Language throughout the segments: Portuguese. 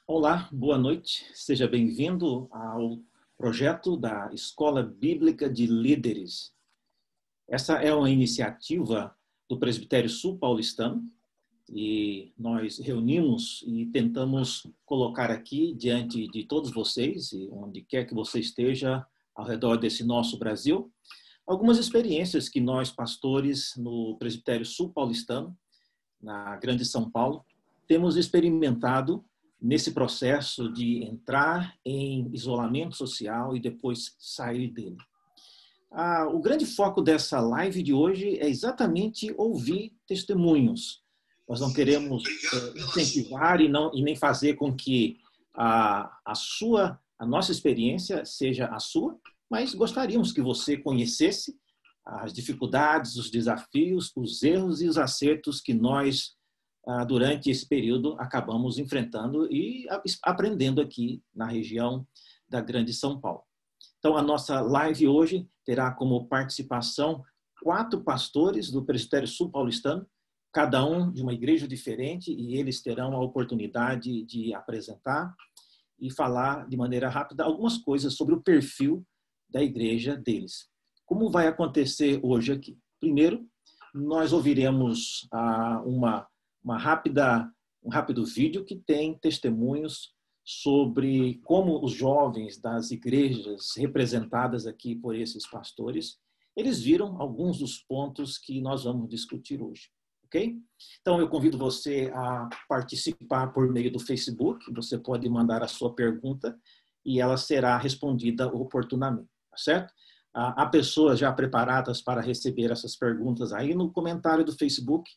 Olá, boa noite. Seja bem-vindo ao projeto da Escola Bíblica de Líderes. Essa é uma iniciativa do Presbitério Sul Paulistano e nós reunimos e tentamos colocar aqui diante de todos vocês, e onde quer que você esteja ao redor desse nosso Brasil, algumas experiências que nós, pastores no Presbitério Sul Paulistano, na Grande São Paulo, temos experimentado nesse processo de entrar em isolamento social e depois sair dele. O grande foco dessa live de hoje é exatamente ouvir testemunhos. Nós não queremos incentivar e nem fazer com que a nossa experiência seja a sua, mas gostaríamos que você conhecesse as dificuldades, os desafios, os erros e os acertos que nós, durante esse período, acabamos enfrentando e aprendendo aqui na região da Grande São Paulo. Então, a nossa live hoje terá como participação 4 pastores do Presbitério Sul Paulistano, cada um de uma igreja diferente, e eles terão a oportunidade de apresentar e falar de maneira rápida algumas coisas sobre o perfil da igreja deles. Como vai acontecer hoje aqui? Primeiro, nós ouviremos um rápido vídeo que tem testemunhos sobre como os jovens das igrejas representadas aqui por esses pastores, eles viram alguns dos pontos que nós vamos discutir hoje, ok? Então, eu convido você a participar por meio do Facebook, você pode mandar a sua pergunta e ela será respondida oportunamente, tá certo? Há pessoas já preparadas para receber essas perguntas aí no comentário do Facebook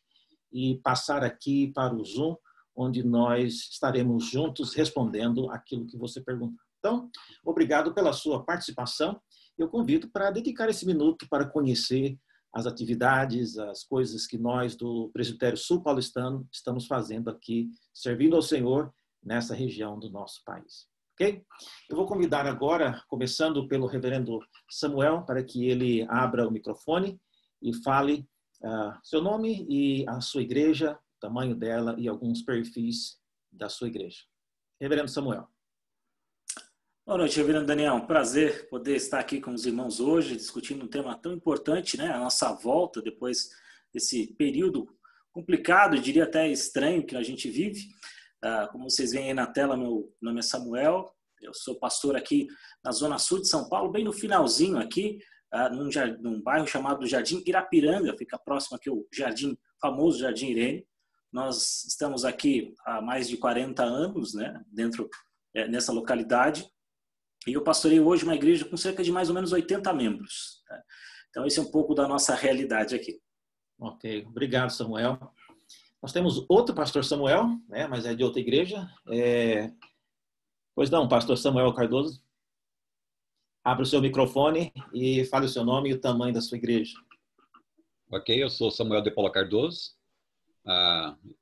e passar aqui para o Zoom, onde nós estaremos juntos respondendo aquilo que você perguntar. Então, obrigado pela sua participação. Eu convido para dedicar esse minuto para conhecer as atividades, as coisas que nós do Presbitério Sul Paulistano estamos fazendo aqui, servindo ao Senhor nessa região do nosso país. Ok? Eu vou convidar agora, começando pelo reverendo Samuel, para que ele abra o microfone e fale seu nome e a sua igreja, o tamanho dela e alguns perfis da sua igreja. Reverendo Samuel. Boa noite, reverendo Daniel. Um prazer poder estar aqui com os irmãos hoje, discutindo um tema tão importante, né? A nossa volta depois desse período complicado, diria até estranho que a gente vive. Como vocês veem aí na tela, meu nome é Samuel, eu sou pastor aqui na Zona Sul de São Paulo, bem no finalzinho aqui, num bairro chamado Jardim Irapiranga, fica próximo aqui ao famoso Jardim Irene. Nós estamos aqui há mais de 40 anos, né, nessa localidade, e eu pastorei hoje uma igreja com cerca de mais ou menos 80 membros. Né? Então, esse é um pouco da nossa realidade aqui. Ok, obrigado, Samuel. Nós temos outro pastor Samuel, né, mas é de outra igreja. Pois não, pastor Samuel Cardoso. Abra o seu microfone e fale o seu nome e o tamanho da sua igreja. Ok, eu sou Samuel de Paula Cardoso.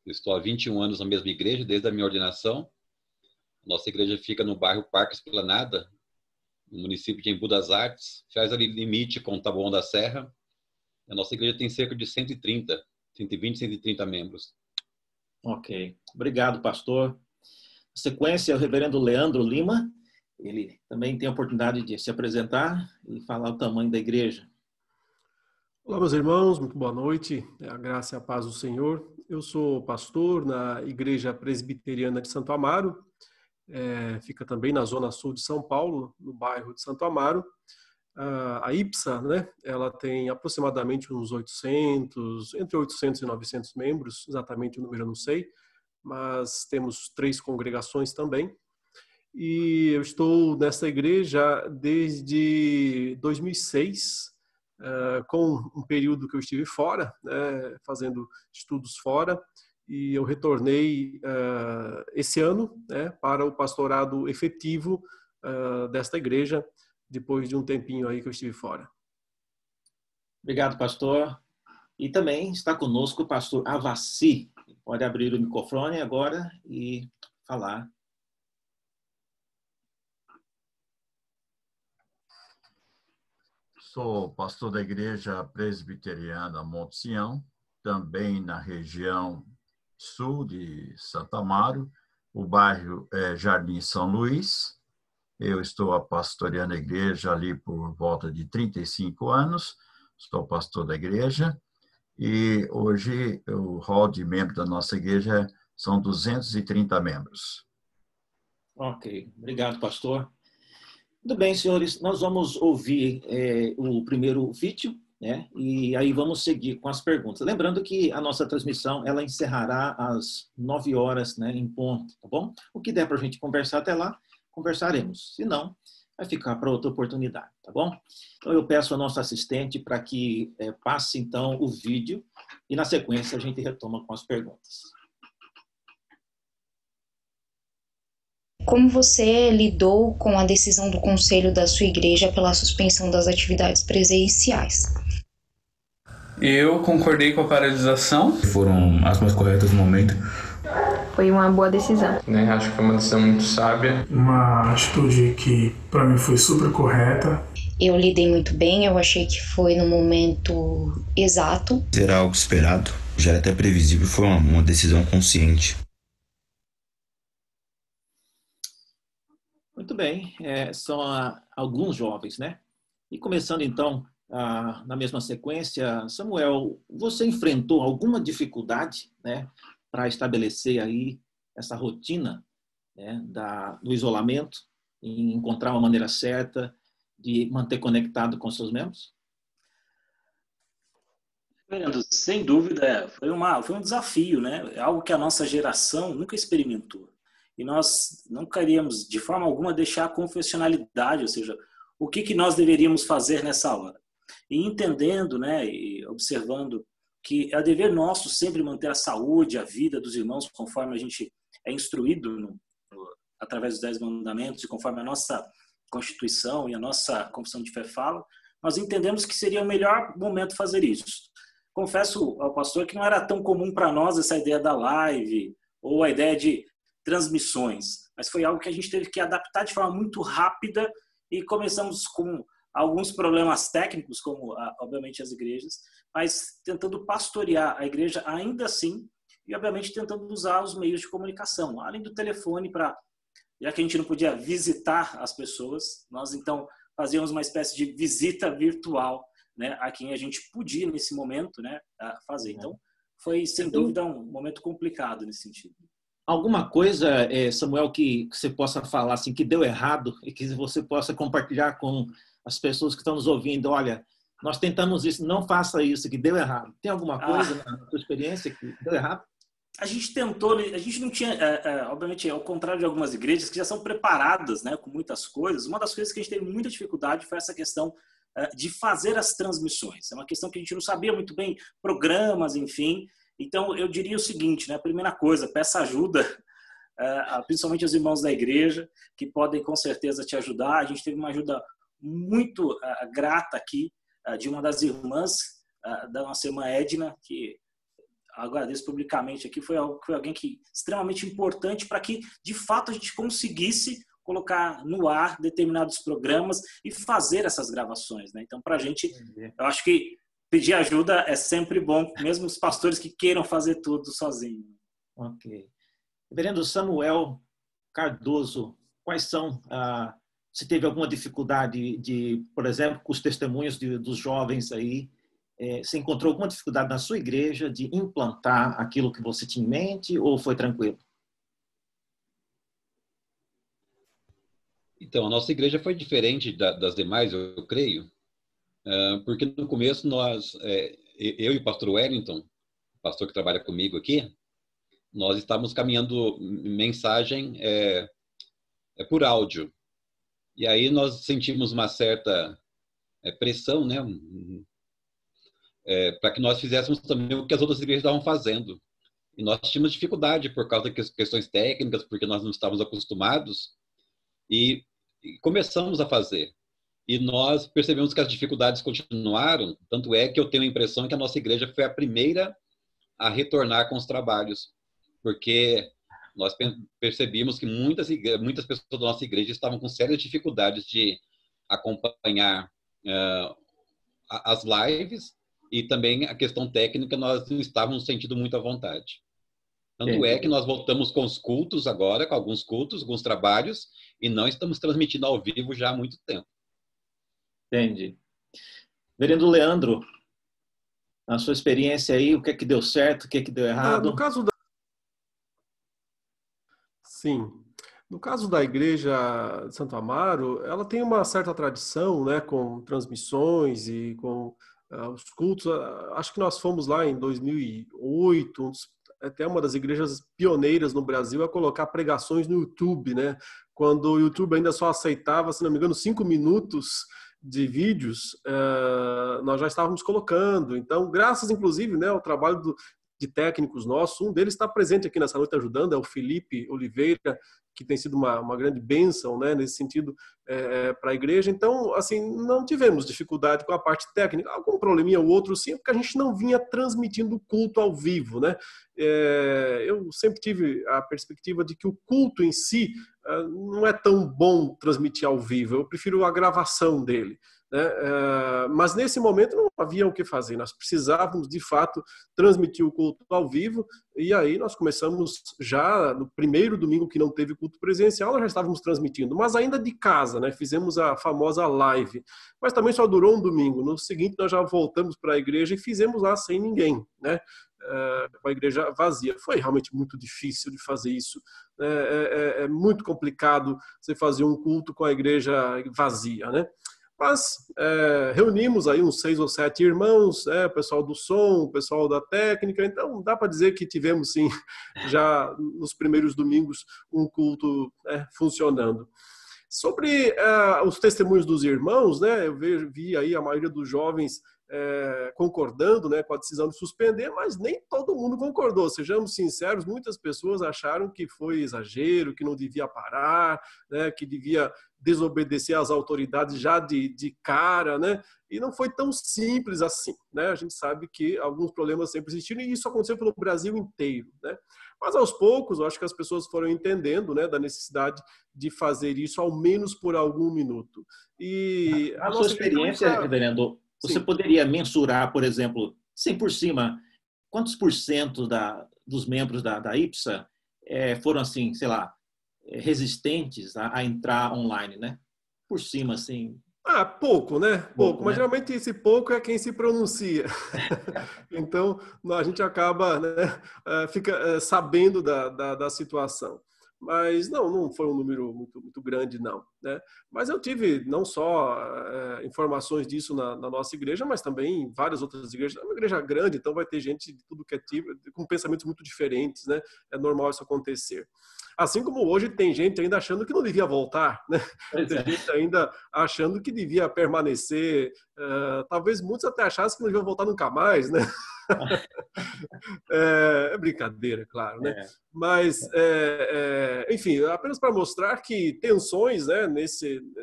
Estou há 21 anos na mesma igreja, desde a minha ordenação. Nossa igreja fica no bairro Parque Esplanada, no município de Embu das Artes. Faz ali limite com o Taboão da Serra. A nossa igreja tem cerca de 120, 130 membros. Ok. Obrigado, pastor. Na sequência, o reverendo Leandro Lima. Ele também tem a oportunidade de se apresentar e falar o tamanho da igreja. Olá, meus irmãos. Muito boa noite. A graça e a paz do Senhor. Eu sou pastor na Igreja Presbiteriana de Santo Amaro. Fica também na Zona Sul de São Paulo, no bairro de Santo Amaro. A IPSA, né, ela tem aproximadamente uns 800, entre 800 e 900 membros, exatamente o número eu não sei, mas temos 3 congregações também. E eu estou nessa igreja desde 2006, com um período que eu estive fora, né, fazendo estudos fora, e eu retornei esse ano, né, para o pastorado efetivo desta igreja, depois de um tempinho aí que eu estive fora. Obrigado, pastor. E também está conosco o pastor Avassi. Pode abrir o microfone agora e falar. Sou pastor da Igreja Presbiteriana Monte Sião, também na região sul de Santo Amaro. o bairro Jardim São Luís. Eu estou pastoreando a igreja ali por volta de 35 anos, sou pastor da igreja, e hoje o hall de membros da nossa igreja são 230 membros. Ok, obrigado, pastor. Muito bem, senhores, nós vamos ouvir o primeiro vídeo, né? E aí vamos seguir com as perguntas. Lembrando que a nossa transmissão, ela encerrará às 9 horas, né, em ponto, tá bom? O que der para a gente conversar até lá, conversaremos. Se não, vai ficar para outra oportunidade, tá bom? Então eu peço ao nosso assistente para que passe, então, o vídeo e, na sequência, a gente retoma com as perguntas. Como você lidou com a decisão do conselho da sua igreja pela suspensão das atividades presenciais? Eu concordei com a paralisação. Foram as mais corretas no momento. Foi uma boa decisão. Acho que foi uma decisão muito sábia. Uma atitude que para mim foi super correta. Eu lidei muito bem, eu achei que foi no momento exato. Era algo esperado, já era até previsível, foi uma decisão consciente. Muito bem, são alguns jovens, né? E começando então, na mesma sequência, Samuel, você enfrentou alguma dificuldade, né, para estabelecer aí essa rotina, né, do isolamento, em encontrar uma maneira certa de manter conectado com seus membros? Fernando, sem dúvida, foi um desafio, né? É algo que a nossa geração nunca experimentou. E nós não queríamos, de forma alguma, deixar a confessionalidade, ou seja, o que nós deveríamos fazer nessa hora. E entendendo, né, e observando que é dever nosso sempre manter a saúde, a vida dos irmãos, conforme a gente é instruído através dos 10 mandamentos e conforme a nossa Constituição e a nossa Confissão de Fé fala, nós entendemos que seria o melhor momento fazer isso. Confesso ao pastor que não era tão comum para nós essa ideia da live ou a ideia de transmissões, mas foi algo que a gente teve que adaptar de forma muito rápida e começamos com alguns problemas técnicos, como obviamente as igrejas, mas tentando pastorear a igreja ainda assim e obviamente tentando usar os meios de comunicação, além do telefone já que a gente não podia visitar as pessoas, nós então fazíamos uma espécie de visita virtual, né, a quem a gente podia nesse momento, né, fazer. Então foi sem dúvida um momento complicado nesse sentido. Alguma coisa, Samuel, que você possa falar assim, que deu errado e que você possa compartilhar com as pessoas que estão nos ouvindo? Olha, nós tentamos isso, não faça isso, que deu errado. Tem alguma coisa na sua experiência que deu errado? A gente tentou, a gente não tinha, obviamente, ao contrário de algumas igrejas que já são preparadas, né, com muitas coisas, uma das coisas que a gente teve muita dificuldade foi essa questão de fazer as transmissões. É uma questão que a gente não sabia muito bem, programas, enfim. Então, eu diria o seguinte, né? A primeira coisa, peça ajuda, principalmente aos irmãos da igreja, que podem com certeza te ajudar. A gente teve uma ajuda muito grata aqui, de uma das irmãs da nossa irmã Edna, que agradeço publicamente aqui, foi alguém que extremamente importante para que, de fato, a gente conseguisse colocar no ar determinados programas e fazer essas gravações, né? Então, para a gente, eu acho que pedir ajuda é sempre bom, mesmo os pastores que queiram fazer tudo sozinho. Ok. Reverendo Samuel Cardoso, quais são, se teve alguma dificuldade por exemplo, com os testemunhos dos jovens aí, você encontrou alguma dificuldade na sua igreja de implantar aquilo que você tinha em mente ou foi tranquilo? Então, a nossa igreja foi diferente das demais, eu creio. Porque no começo eu e o pastor Wellington, o pastor que trabalha comigo aqui, nós estávamos caminhando mensagem por áudio. E aí nós sentimos uma certa pressão, né, para que nós fizéssemos também o que as outras igrejas estavam fazendo. E nós tínhamos dificuldade por causa de questões técnicas, porque nós não estávamos acostumados, e começamos a fazer. E nós percebemos que as dificuldades continuaram, tanto é que eu tenho a impressão que a nossa igreja foi a primeira a retornar com os trabalhos, porque nós percebimos que muitas pessoas da nossa igreja estavam com sérias dificuldades de acompanhar as lives, e também a questão técnica nós não estávamos sentindo muito à vontade. Tanto é que nós voltamos com os cultos agora, com alguns cultos, alguns trabalhos, e não estamos transmitindo ao vivo já há muito tempo. Entendi. Reverendo Leandro, na sua experiência aí, o que é que deu certo, o que é que deu errado? No caso da... Sim. No caso da Igreja de Santo Amaro, ela tem uma certa tradição, né, com transmissões e com os cultos. Acho que nós fomos lá em 2008, até uma das igrejas pioneiras no Brasil a colocar pregações no YouTube, né? Quando o YouTube ainda só aceitava, se não me engano, 5 minutos de vídeos, nós já estávamos colocando. Então, graças, inclusive, né, ao trabalho de técnicos nossos, um deles está presente aqui nessa noite ajudando, é o Felipe Oliveira, que tem sido uma grande bênção, né, nesse sentido, para a igreja. Então, assim, não tivemos dificuldade com a parte técnica. Algum probleminha ou outro, sim, porque a gente não vinha transmitindo o culto ao vivo, né? Eu sempre tive a perspectiva de que o culto em si não é tão bom transmitir ao vivo. Eu prefiro a gravação dele, né? Mas nesse momento não havia o que fazer. Nós precisávamos, de fato, transmitir o culto ao vivo. E aí nós começamos já no primeiro domingo que não teve culto presencial, nós já estávamos transmitindo, mas ainda de casa, né? Fizemos a famosa live, mas também só durou um domingo. No seguinte nós já voltamos para a igreja e fizemos lá sem ninguém, né? Com a igreja vazia. Foi realmente muito difícil de fazer isso. É muito complicado você fazer um culto com a igreja vazia, né? Mas reunimos aí uns 6 ou 7 irmãos, o pessoal do som, o pessoal da técnica, então dá para dizer que tivemos sim, já nos primeiros domingos, um culto funcionando. Sobre os testemunhos dos irmãos, né, eu vi aí a maioria dos jovens concordando, né, com a decisão de suspender, mas nem todo mundo concordou. Sejamos sinceros, muitas pessoas acharam que foi exagero, que não devia parar, né, que devia desobedecer às autoridades já de cara, né? E não foi tão simples assim, né? A gente sabe que alguns problemas sempre existiram e isso aconteceu pelo Brasil inteiro, né? Mas aos poucos, eu acho que as pessoas foram entendendo, né, da necessidade de fazer isso ao menos por algum minuto. E a sua experiência, reverendo, você poderia mensurar, por exemplo, sem por cima, quantos por cento dos membros da IPSA foram assim, sei lá, resistentes a entrar online, né? Por cima, assim. Pouco, né? Pouco, mas né? geralmente esse pouco é quem se pronuncia. Então, a gente acaba, né, fica sabendo da situação. Mas não foi um número muito grande, não, né? Mas eu tive não só informações disso na nossa igreja, mas também em várias outras igrejas. É uma igreja grande, então vai ter gente de tudo que é tipo, com pensamentos muito diferentes, né? É normal isso acontecer. Assim como hoje tem gente ainda achando que não devia voltar, né? Tem gente ainda achando que devia permanecer. Talvez muitos até achassem que não deviam voltar nunca mais, né? É brincadeira, claro, né? Mas, enfim, apenas para mostrar que tensões, né,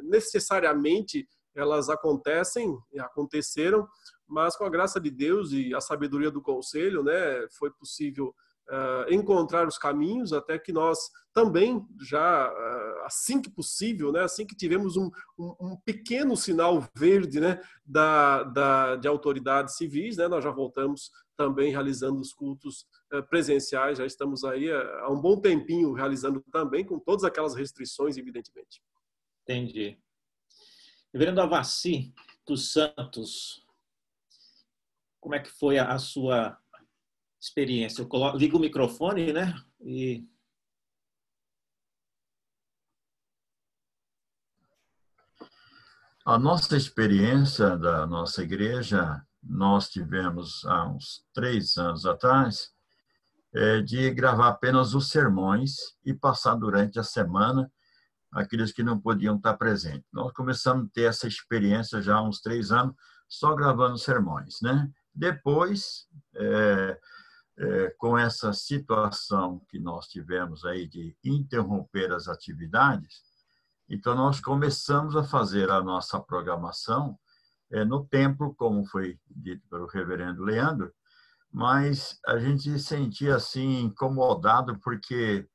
necessariamente elas aconteceram, mas com a graça de Deus e a sabedoria do conselho, né, foi possível encontrar os caminhos até que nós também já, assim que possível, né, assim que tivemos um pequeno sinal verde, né, de autoridades civis, né, nós já voltamos também realizando os cultos presenciais, já estamos aí há um bom tempinho realizando também, com todas aquelas restrições, evidentemente. Entendi. Reverendo Avassi dos Santos, como é que foi a sua experiência? Eu ligo o microfone, né? A nossa experiência da nossa igreja, nós tivemos há uns 3 anos atrás, de gravar apenas os sermões e passar durante a semana aqueles que não podiam estar presentes. Nós começamos a ter essa experiência já há uns 3 anos, só gravando sermões, né? Depois, com essa situação que nós tivemos aí de interromper as atividades, então nós começamos a fazer a nossa programação no templo, como foi dito pelo reverendo Leandro, mas a gente se sentia assim incomodado porque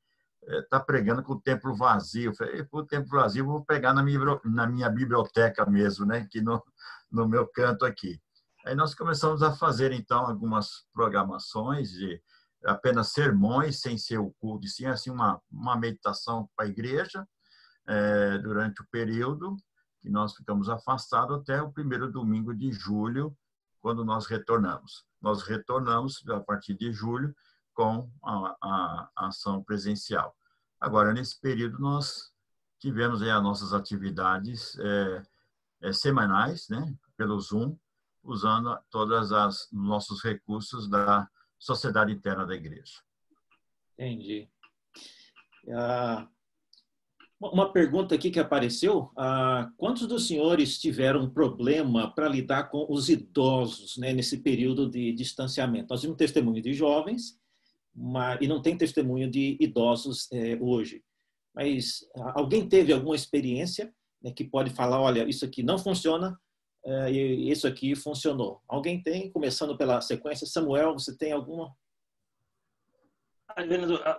está pregando com o templo vazio. Eu falei, o templo vazio eu vou pegar na minha biblioteca mesmo, né? Aqui no meu canto aqui. Aí nós começamos a fazer, então, algumas programações apenas sermões, sem ser o culto, sim, assim, uma meditação para a igreja durante o período que nós ficamos afastados até o primeiro domingo de julho, quando nós retornamos. Nós retornamos a partir de julho com a ação presencial. Agora, nesse período, nós tivemos as nossas atividades semanais, né, pelo Zoom, usando todos os nossos recursos da sociedade interna da igreja. Entendi. Uma pergunta aqui que apareceu: quantos dos senhores tiveram problema para lidar com os idosos, né, nesse período de distanciamento? Nós vimos testemunho de jovens, e não tem testemunho de idosos hoje. Mas alguém teve alguma experiência, né, que pode falar, olha, isso aqui não funciona e isso aqui funcionou? Alguém tem? Começando pela sequência. Samuel, você tem alguma?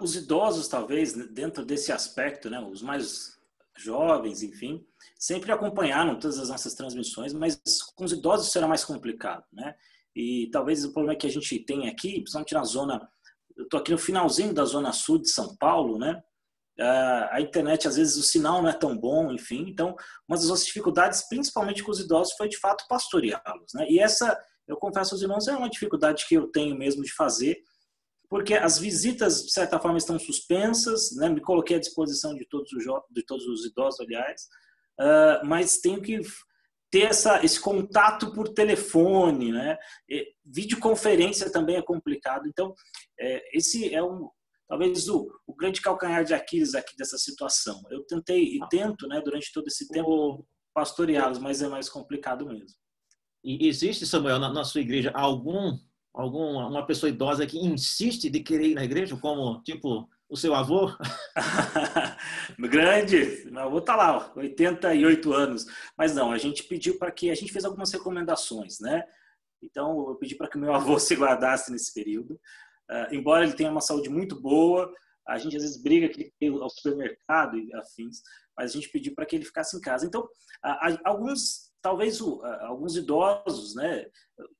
Os idosos, talvez, dentro desse aspecto, né, os mais jovens, enfim, sempre acompanharam todas as nossas transmissões, mas com os idosos será mais complicado, né? E talvez o problema que a gente tem aqui, principalmente na zona, eu estou aqui no finalzinho da zona sul de São Paulo, né? A internet, às vezes, o sinal não é tão bom, enfim. Então, uma das nossas dificuldades, principalmente com os idosos, foi, de fato, pastoreá-los, né? E essa, eu confesso aos irmãos, é uma dificuldade que eu tenho mesmo de fazer, porque as visitas, de certa forma, estão suspensas, né? Me coloquei à disposição de todos os idosos, aliás, mas tenho que ter esse contato por telefone, né? Videoconferência também é complicado. Então, esse é talvez o grande calcanhar de Aquiles aqui dessa situação. Eu tentei e tento, né, durante todo esse tempo, pastoreá-los, mas é mais complicado mesmo. E existe, Samuel, na sua igreja, uma pessoa idosa que insiste de querer ir na igreja, como, tipo, o seu avô? Grande, meu avô está lá, 88 anos. Mas não, a gente pediu para que... A gente fez algumas recomendações, né? Então, eu pedi para que meu avô se guardasse nesse período. Embora ele tenha uma saúde muito boa, a gente às vezes briga que ele ir ao supermercado e afins, mas a gente pediu para que ele ficasse em casa. Então, alguns idosos, né?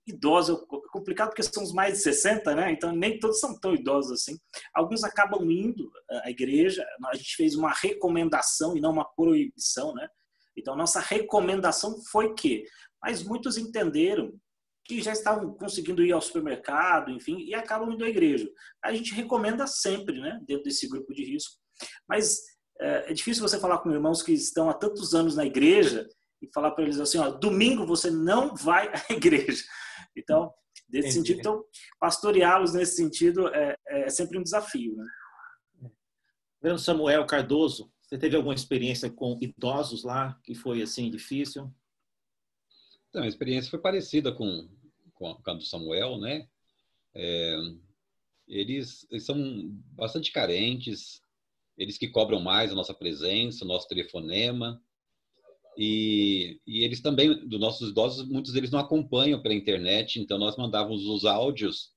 Idosos é complicado porque são os mais de 60, né? Então nem todos são tão idosos assim. Alguns acabam indo à igreja. A gente fez uma recomendação e não uma proibição, né? Então nossa recomendação foi mas muitos entenderam que já estavam conseguindo ir ao supermercado, enfim, e acabam indo à igreja. A gente recomenda sempre, né? Dentro desse grupo de risco. Mas é difícil você falar com irmãos que estão há tantos anos na igreja e falar para eles assim, ó, domingo você não vai à igreja. Então, nesse sentido, então, pastoreá-los nesse sentido é sempre um desafio, né? Vendo Samuel Cardoso, você teve alguma experiência com idosos lá que foi assim difícil? Então, a experiência foi parecida com a do Samuel, né? Eles são bastante carentes, eles que cobram mais a nossa presença, o nosso telefonema. E eles também, dos nossos idosos, muitos deles não acompanham pela internet, então nós mandávamos os áudios,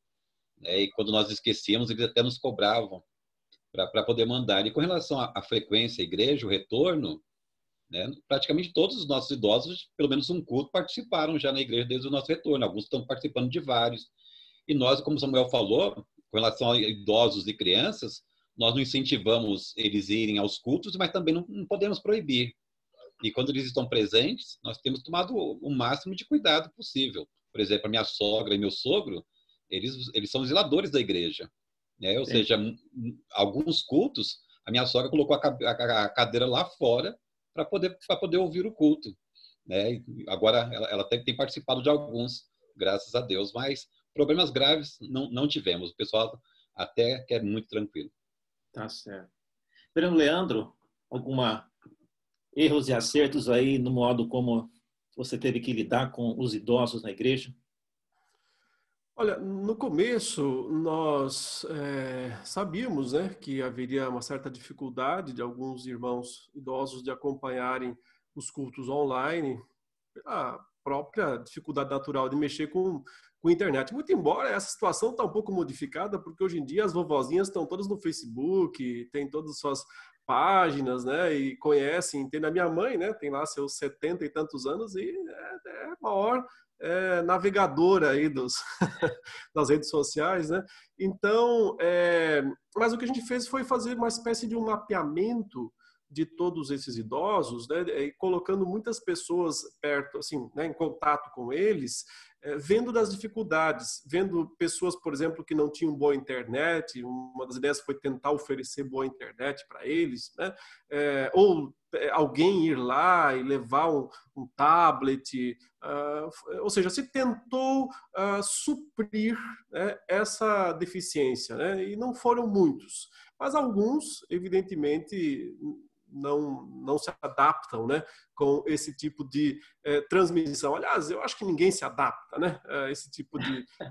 né, e quando nós esquecíamos, eles até nos cobravam para poder mandar. E com relação à frequência à igreja, o retorno, né, praticamente todos os nossos idosos, pelo menos um culto, participaram já na igreja desde o nosso retorno. Alguns estão participando de vários. E nós, como Samuel falou, com relação a idosos e crianças, nós não incentivamos eles a irem aos cultos, mas também não podemos proibir. E quando eles estão presentes, nós temos tomado o máximo de cuidado possível. Por exemplo, a minha sogra e meu sogro, eles são zeladores da igreja, né? Ou seja, alguns cultos, a minha sogra colocou a cadeira lá fora para poder ouvir o culto, né? Agora, ela tem participado de alguns, graças a Deus, mas problemas graves não tivemos. O pessoal até que é muito tranquilo. Tá certo. Fernando Leandro, erros e acertos aí no modo como você teve que lidar com os idosos na igreja? Olha, no começo nós sabíamos, né, que haveria uma certa dificuldade de alguns irmãos idosos de acompanharem os cultos online, a própria dificuldade natural de mexer com a internet. Muito embora essa situação está um pouco modificada, porque hoje em dia as vovozinhas estão todas no Facebook, tem todas as suas páginas, né? E conhecem, entendem. A minha mãe, né? Tem lá seus 70 e tantos anos e é a maior navegadora aí das redes sociais, né? Então, mas o que a gente fez foi fazer uma espécie de um mapeamento de todos esses idosos, né? E colocando muitas pessoas perto, assim, né? Em contato com eles, vendo das dificuldades, vendo pessoas, por exemplo, que não tinham boa internet. Uma das ideias foi tentar oferecer boa internet para eles, né? Ou alguém ir lá e levar um tablet, ou seja, se tentou suprir, né, essa deficiência, né? E não foram muitos, mas alguns, evidentemente, não se adaptam, né, com esse tipo de transmissão. Aliás, eu acho que ninguém se adapta, né, a esse tipo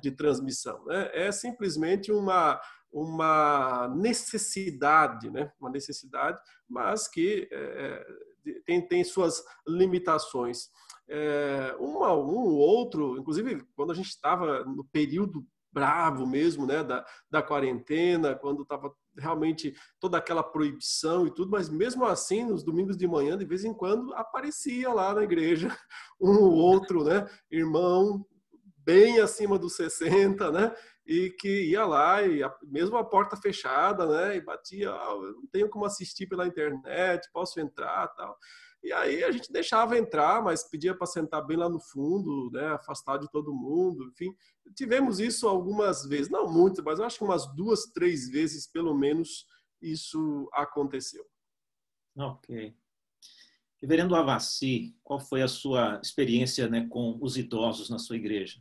de transmissão, né? É simplesmente uma necessidade, né? Uma necessidade, mas que tem suas limitações. Um outro, inclusive, quando a gente estava no período bravo mesmo, né, da quarentena, quando estava realmente toda aquela proibição e tudo, mas mesmo assim, nos domingos de manhã, de vez em quando, aparecia lá na igreja um ou outro, né, irmão bem acima dos 60, né, e que ia lá, e mesmo a porta fechada, né, e batia, eu não tenho como assistir pela internet, posso entrar, tal. E aí a gente deixava entrar, mas pedia para sentar bem lá no fundo, né, afastado de todo mundo, enfim. Tivemos isso algumas vezes, não muitas, mas eu acho que umas 2, 3 vezes, pelo menos, isso aconteceu. Ok. Reverendo Avassi, qual foi a sua experiência, né, com os idosos na sua igreja?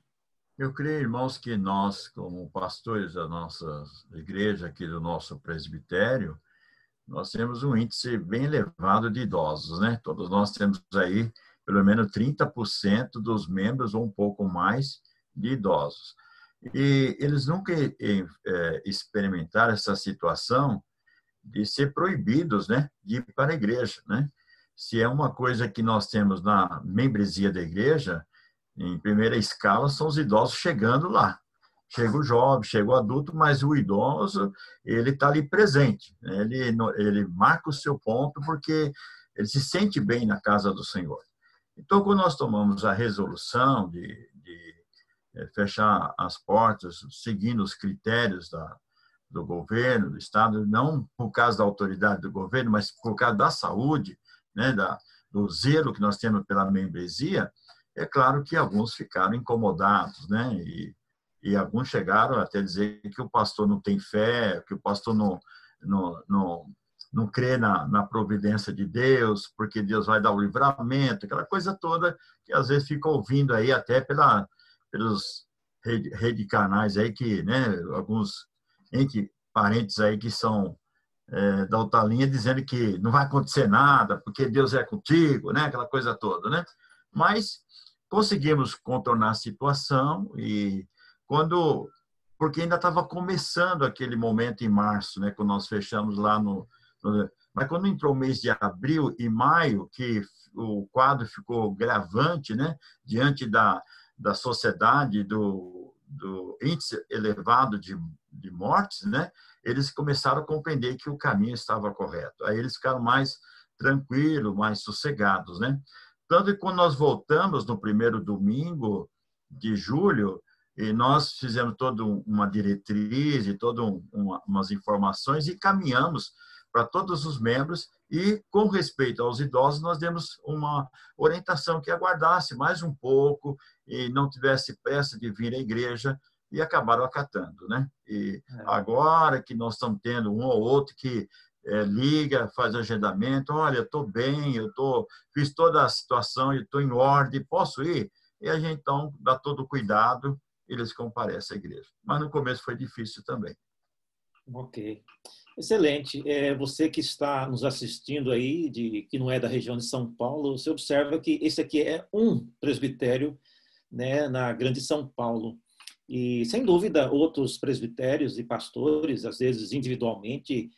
Eu creio, irmãos, que nós, como pastores da nossa igreja, aqui do nosso presbitério, nós temos um índice bem elevado de idosos, né? Todos nós temos aí pelo menos 30% dos membros ou um pouco mais de idosos. E eles nunca experimentaram essa situação de ser proibidos, né, de ir para a igreja, né? Se é uma coisa que nós temos na membresia da igreja, em primeira escala são os idosos chegando lá. Chega o jovem, chega o adulto, mas o idoso, ele está ali presente. Ele marca o seu ponto porque ele se sente bem na casa do Senhor. Então, quando nós tomamos a resolução de fechar as portas, seguindo os critérios do governo, do Estado, não por causa da autoridade do governo, mas por causa da saúde, né, do zelo que nós temos pela membresia, é claro que alguns ficaram incomodados, né? E alguns chegaram até a dizer que o pastor não tem fé, que o pastor não crê na providência de Deus, porque Deus vai dar o livramento, aquela coisa toda que às vezes fica ouvindo aí até pelos rede canais aí que, né, alguns parentes aí que são da outra linha dizendo que não vai acontecer nada, porque Deus é contigo, né, aquela coisa toda, né? Mas conseguimos contornar a situação e porque ainda estava começando aquele momento em março, né, quando nós fechamos lá mas quando entrou o mês de abril e maio, que o quadro ficou gravante, né, diante da sociedade, do índice elevado de mortes, né, eles começaram a compreender que o caminho estava correto. Aí eles ficaram mais tranquilos, mais sossegados, né? Tanto que quando nós voltamos no primeiro domingo de julho, e nós fizemos toda uma diretriz e todas umas informações e caminhamos para todos os membros e, com respeito aos idosos, nós demos uma orientação que aguardasse mais um pouco e não tivesse pressa de vir à igreja e acabaram acatando, né? E agora que nós estamos tendo um ou outro que liga, faz agendamento, olha, eu estou bem, fiz toda a situação, eu estou em ordem, posso ir? E a gente, então, dá todo o cuidado, eles comparecem à igreja. Mas no começo foi difícil também. Ok. Excelente. Você que está nos assistindo aí, que não é da região de São Paulo, você observa que esse aqui é um presbitério, né, na Grande São Paulo. E, sem dúvida, outros presbitérios e pastores, às vezes individualmente,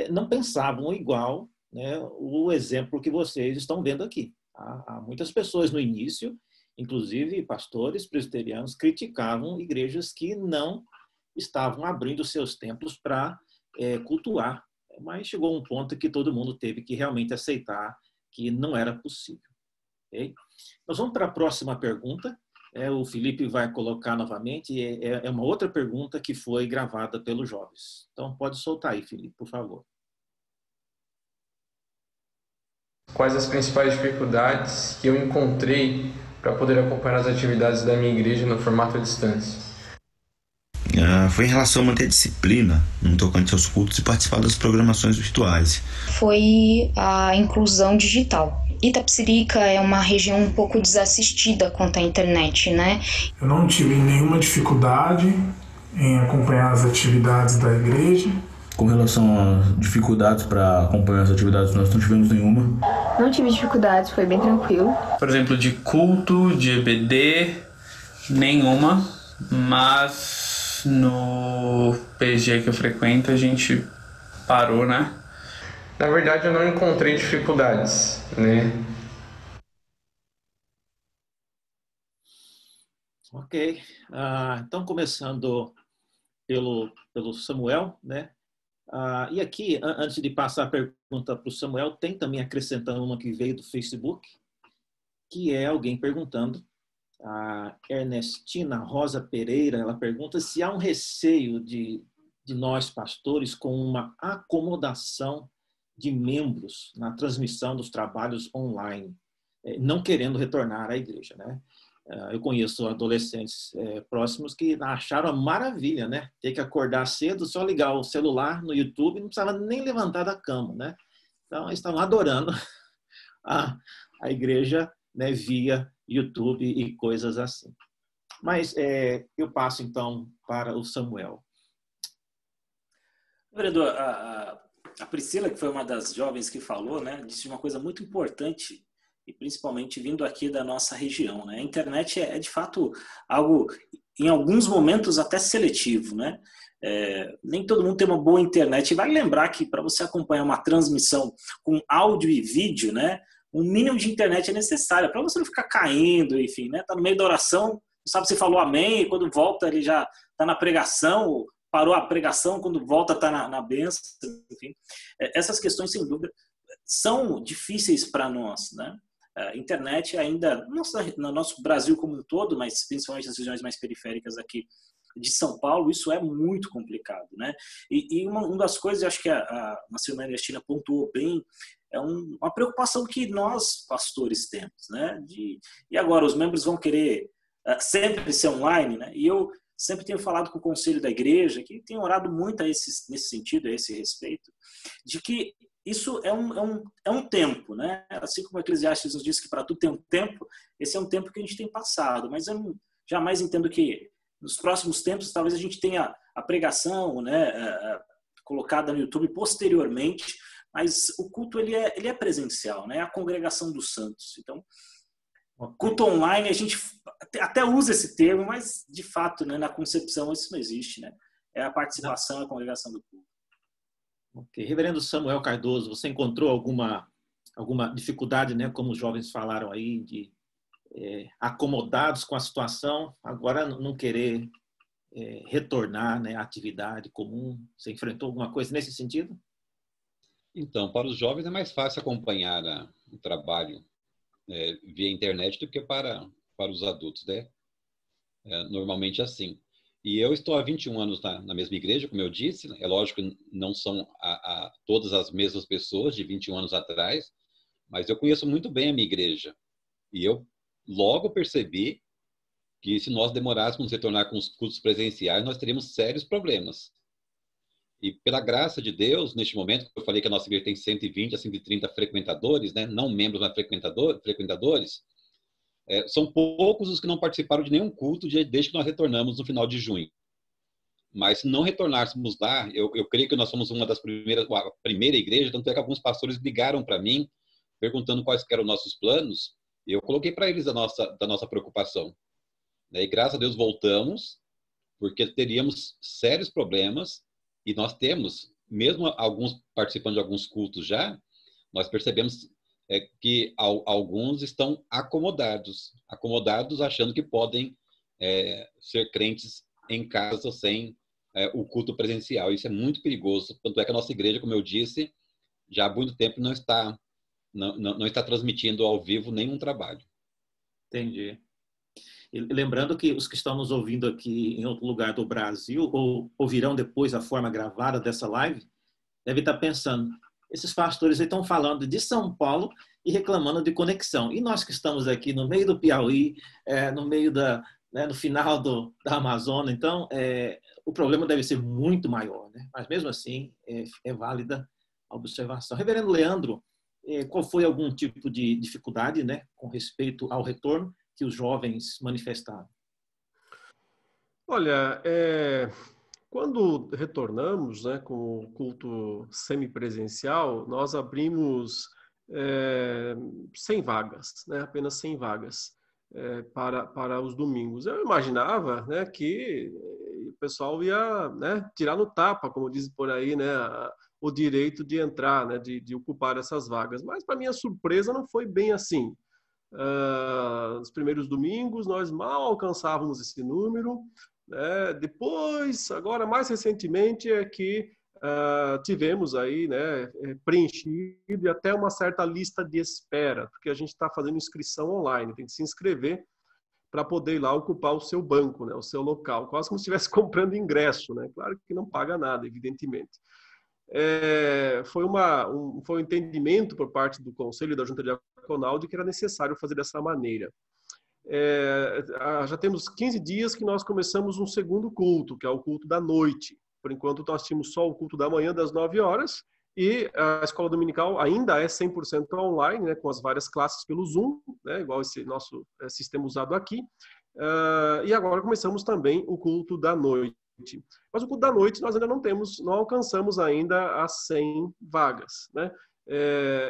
não pensavam igual, né, o exemplo que vocês estão vendo aqui. Há muitas pessoas no início, inclusive pastores presbiterianos, criticavam igrejas que não estavam abrindo seus templos para cultuar Mas chegou um ponto que todo mundo teve que realmente aceitar que não era possível. Okay? Nós vamos para a próxima pergunta. O Felipe vai colocar novamente. É uma outra pergunta que foi gravada pelos jovens. Então, pode soltar aí, Felipe, por favor. Quais as principais dificuldades que eu encontrei para poder acompanhar as atividades da minha igreja no formato à distância? Foi em relação a manter a disciplina no tocante aos cultos e participar das programações virtuais. Foi a inclusão digital. Itapecerica é uma região um pouco desassistida quanto à internet, né? Eu não tive nenhuma dificuldade em acompanhar as atividades da igreja. Com relação a dificuldades para acompanhar as atividades, nós não tivemos nenhuma. Não tive dificuldades, foi bem tranquilo. Por exemplo, de culto, de EBD, nenhuma, mas no PG que eu frequento a gente parou, né? Na verdade, eu não encontrei dificuldades, né? Ok. Então, começando pelo Samuel, né? E aqui, antes de passar a pergunta para o Samuel, tem também acrescentando uma que veio do Facebook, que é alguém perguntando, a Ernestina Rosa Pereira, ela pergunta se há um receio de nós, pastores, com uma acomodação de membros na transmissão dos trabalhos online, não querendo retornar à igreja, né? Eu conheço adolescentes próximos que acharam a maravilha, né? Ter que acordar cedo, só ligar o celular no YouTube, não precisava nem levantar da cama, né? Então, eles estavam adorando a igreja, né, via YouTube e coisas assim. Mas eu passo, então, para o Samuel. Vereador, a Priscila, que foi uma das jovens que falou, né, disse uma coisa muito importante, e principalmente vindo aqui da nossa região, né? A internet é de fato algo, em alguns momentos, até seletivo, né? Nem todo mundo tem uma boa internet. E vale lembrar que para você acompanhar uma transmissão com áudio e vídeo, né, um mínimo de internet é necessário, para você não ficar caindo, enfim, né? Tá no meio da oração, não sabe se falou amém, e quando volta ele já está na pregação, parou a pregação, quando volta está na bênção, enfim. Essas questões, sem dúvida, são difíceis para nós, né? A internet ainda, no nosso Brasil como um todo, mas principalmente nas regiões mais periféricas aqui de São Paulo, isso é muito complicado, né? E uma das coisas, eu acho que a senhora Ernestina pontuou bem, é uma preocupação que nós, pastores, temos, né? E agora, os membros vão querer sempre ser online, né? E eu sempre tenho falado com o conselho da igreja, que tem orado muito nesse sentido, a esse respeito, de que isso é um tempo, né? Assim como o Eclesiastes nos diz que para tudo tem um tempo, esse é um tempo que a gente tem passado, mas eu jamais entendo que nos próximos tempos talvez a gente tenha a pregação, né, colocada no YouTube posteriormente, mas o culto ele é presencial, né? É a congregação dos santos. Então, culto online, a gente até usa esse termo, mas de fato, né, na concepção isso não existe, né? É a participação, a congregação do culto. Ok. Reverendo Samuel Cardoso, você encontrou alguma dificuldade, né, como os jovens falaram aí, de acomodados com a situação, agora não querer retornar, né, à atividade comum? Você enfrentou alguma coisa nesse sentido? Então, para os jovens é mais fácil acompanhar o trabalho via internet do que para os adultos, né? Normalmente assim. E eu estou há 21 anos na mesma igreja, como eu disse. É lógico que não são todas as mesmas pessoas de 21 anos atrás, mas eu conheço muito bem a minha igreja. E eu logo percebi que se nós demorássemos a retornar com os cultos presenciais, nós teríamos sérios problemas. E pela graça de Deus, neste momento, eu falei que a nossa igreja tem 120 a 130 frequentadores, né? Não membros, mas frequentadores. São poucos os que não participaram de nenhum culto desde que nós retornamos no final de junho. Mas se não retornássemos lá, eu creio que nós somos uma das a primeira igreja, tanto é que alguns pastores ligaram para mim, perguntando quais eram os nossos planos, e eu coloquei para eles da nossa preocupação. E graças a Deus voltamos, porque teríamos sérios problemas, e nós temos, mesmo alguns participando de alguns cultos já, nós percebemos que alguns estão acomodados achando que podem ser crentes em casa sem o culto presencial. Isso é muito perigoso. Tanto é que a nossa igreja, como eu disse, já há muito tempo não está transmitindo ao vivo nenhum trabalho. Entendi. E lembrando que os que estão nos ouvindo aqui em outro lugar do Brasil, ou ouvirão depois a forma gravada dessa live, devem estar pensando, esses pastores estão falando de São Paulo e reclamando de conexão. E nós que estamos aqui no meio do Piauí, no meio no final da Amazônia, então o problema deve ser muito maior, né? Mas mesmo assim é válida a observação. Reverendo Leandro, qual foi algum tipo de dificuldade, né, com respeito ao retorno que os jovens manifestaram? Olha, quando retornamos, né, com o culto semipresencial, nós abrimos 100 vagas, né, apenas 100 vagas para os domingos. Eu imaginava, né, que o pessoal ia, né, tirar no tapa, como dizem por aí, né, o direito de entrar, né, de ocupar essas vagas. Mas, para minha surpresa, não foi bem assim. Nos primeiros domingos, nós mal alcançávamos esse número. Depois, agora mais recentemente, é que tivemos aí, né, preenchido e até uma certa lista de espera, porque a gente está fazendo inscrição online, tem que se inscrever para poder ir lá ocupar o seu banco, né, o seu local, quase como se estivesse comprando ingresso, né? Claro que não paga nada, evidentemente. Foi um entendimento por parte do Conselho e da Junta Diaconal de que era necessário fazer dessa maneira. Já temos 15 dias que nós começamos um segundo culto, que é o culto da noite. Por enquanto, nós tínhamos só o culto da manhã, das 9 horas, e a escola dominical ainda é 100% online, né, com as várias classes pelo Zoom, né, igual esse nosso sistema usado aqui. E agora começamos também o culto da noite. Mas o culto da noite nós ainda não alcançamos ainda as 100 vagas, né?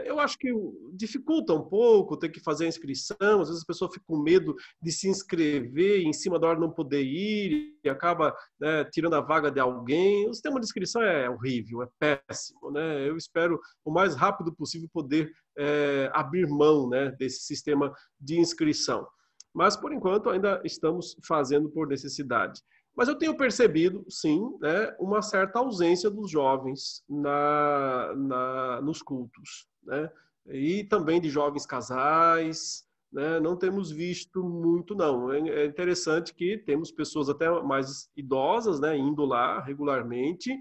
Eu acho que dificulta um pouco ter que fazer a inscrição, às vezes a pessoa fica com medo de se inscrever e em cima da hora não poder ir e acaba, né, tirando a vaga de alguém. O sistema de inscrição é horrível, é péssimo, né? Eu espero o mais rápido possível poder abrir mão, né, desse sistema de inscrição. Mas, por enquanto, ainda estamos fazendo por necessidade. Mas eu tenho percebido, sim, né, uma certa ausência dos jovens nos cultos, né? E também de jovens casais, né? Não temos visto muito, não. É interessante que temos pessoas até mais idosas, né, indo lá regularmente,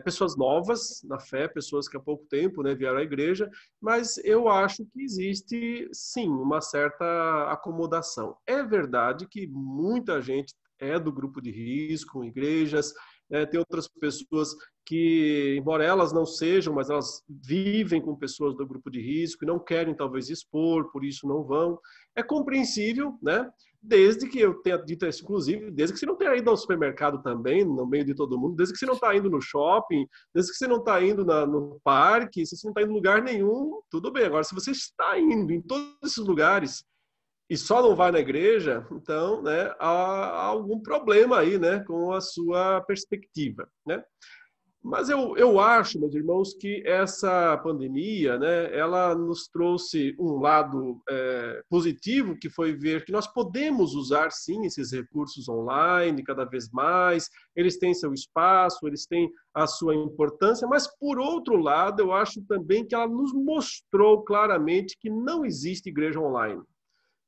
pessoas novas na fé, pessoas que há pouco tempo, né, vieram à igreja, mas eu acho que existe, sim, uma certa acomodação. É verdade que muita gente do grupo de risco, igrejas, tem outras pessoas que, embora elas não sejam, mas elas vivem com pessoas do grupo de risco e não querem talvez expor, por isso não vão. É compreensível, né? Desde que eu tenha dito isso, inclusive, desde que você não tenha ido ao supermercado também, no meio de todo mundo, desde que você não está indo no shopping, desde que você não está indo no parque, se você não está indo em lugar nenhum, tudo bem. Agora, se você está indo em todos esses lugares e só não vai na igreja, então, né, há algum problema aí, né, com a sua perspectiva, né? Mas eu acho, meus irmãos, que essa pandemia, né, ela nos trouxe um lado positivo, que foi ver que nós podemos usar, sim, esses recursos online cada vez mais, eles têm seu espaço, eles têm a sua importância, mas, por outro lado, eu acho também que ela nos mostrou claramente que não existe igreja online.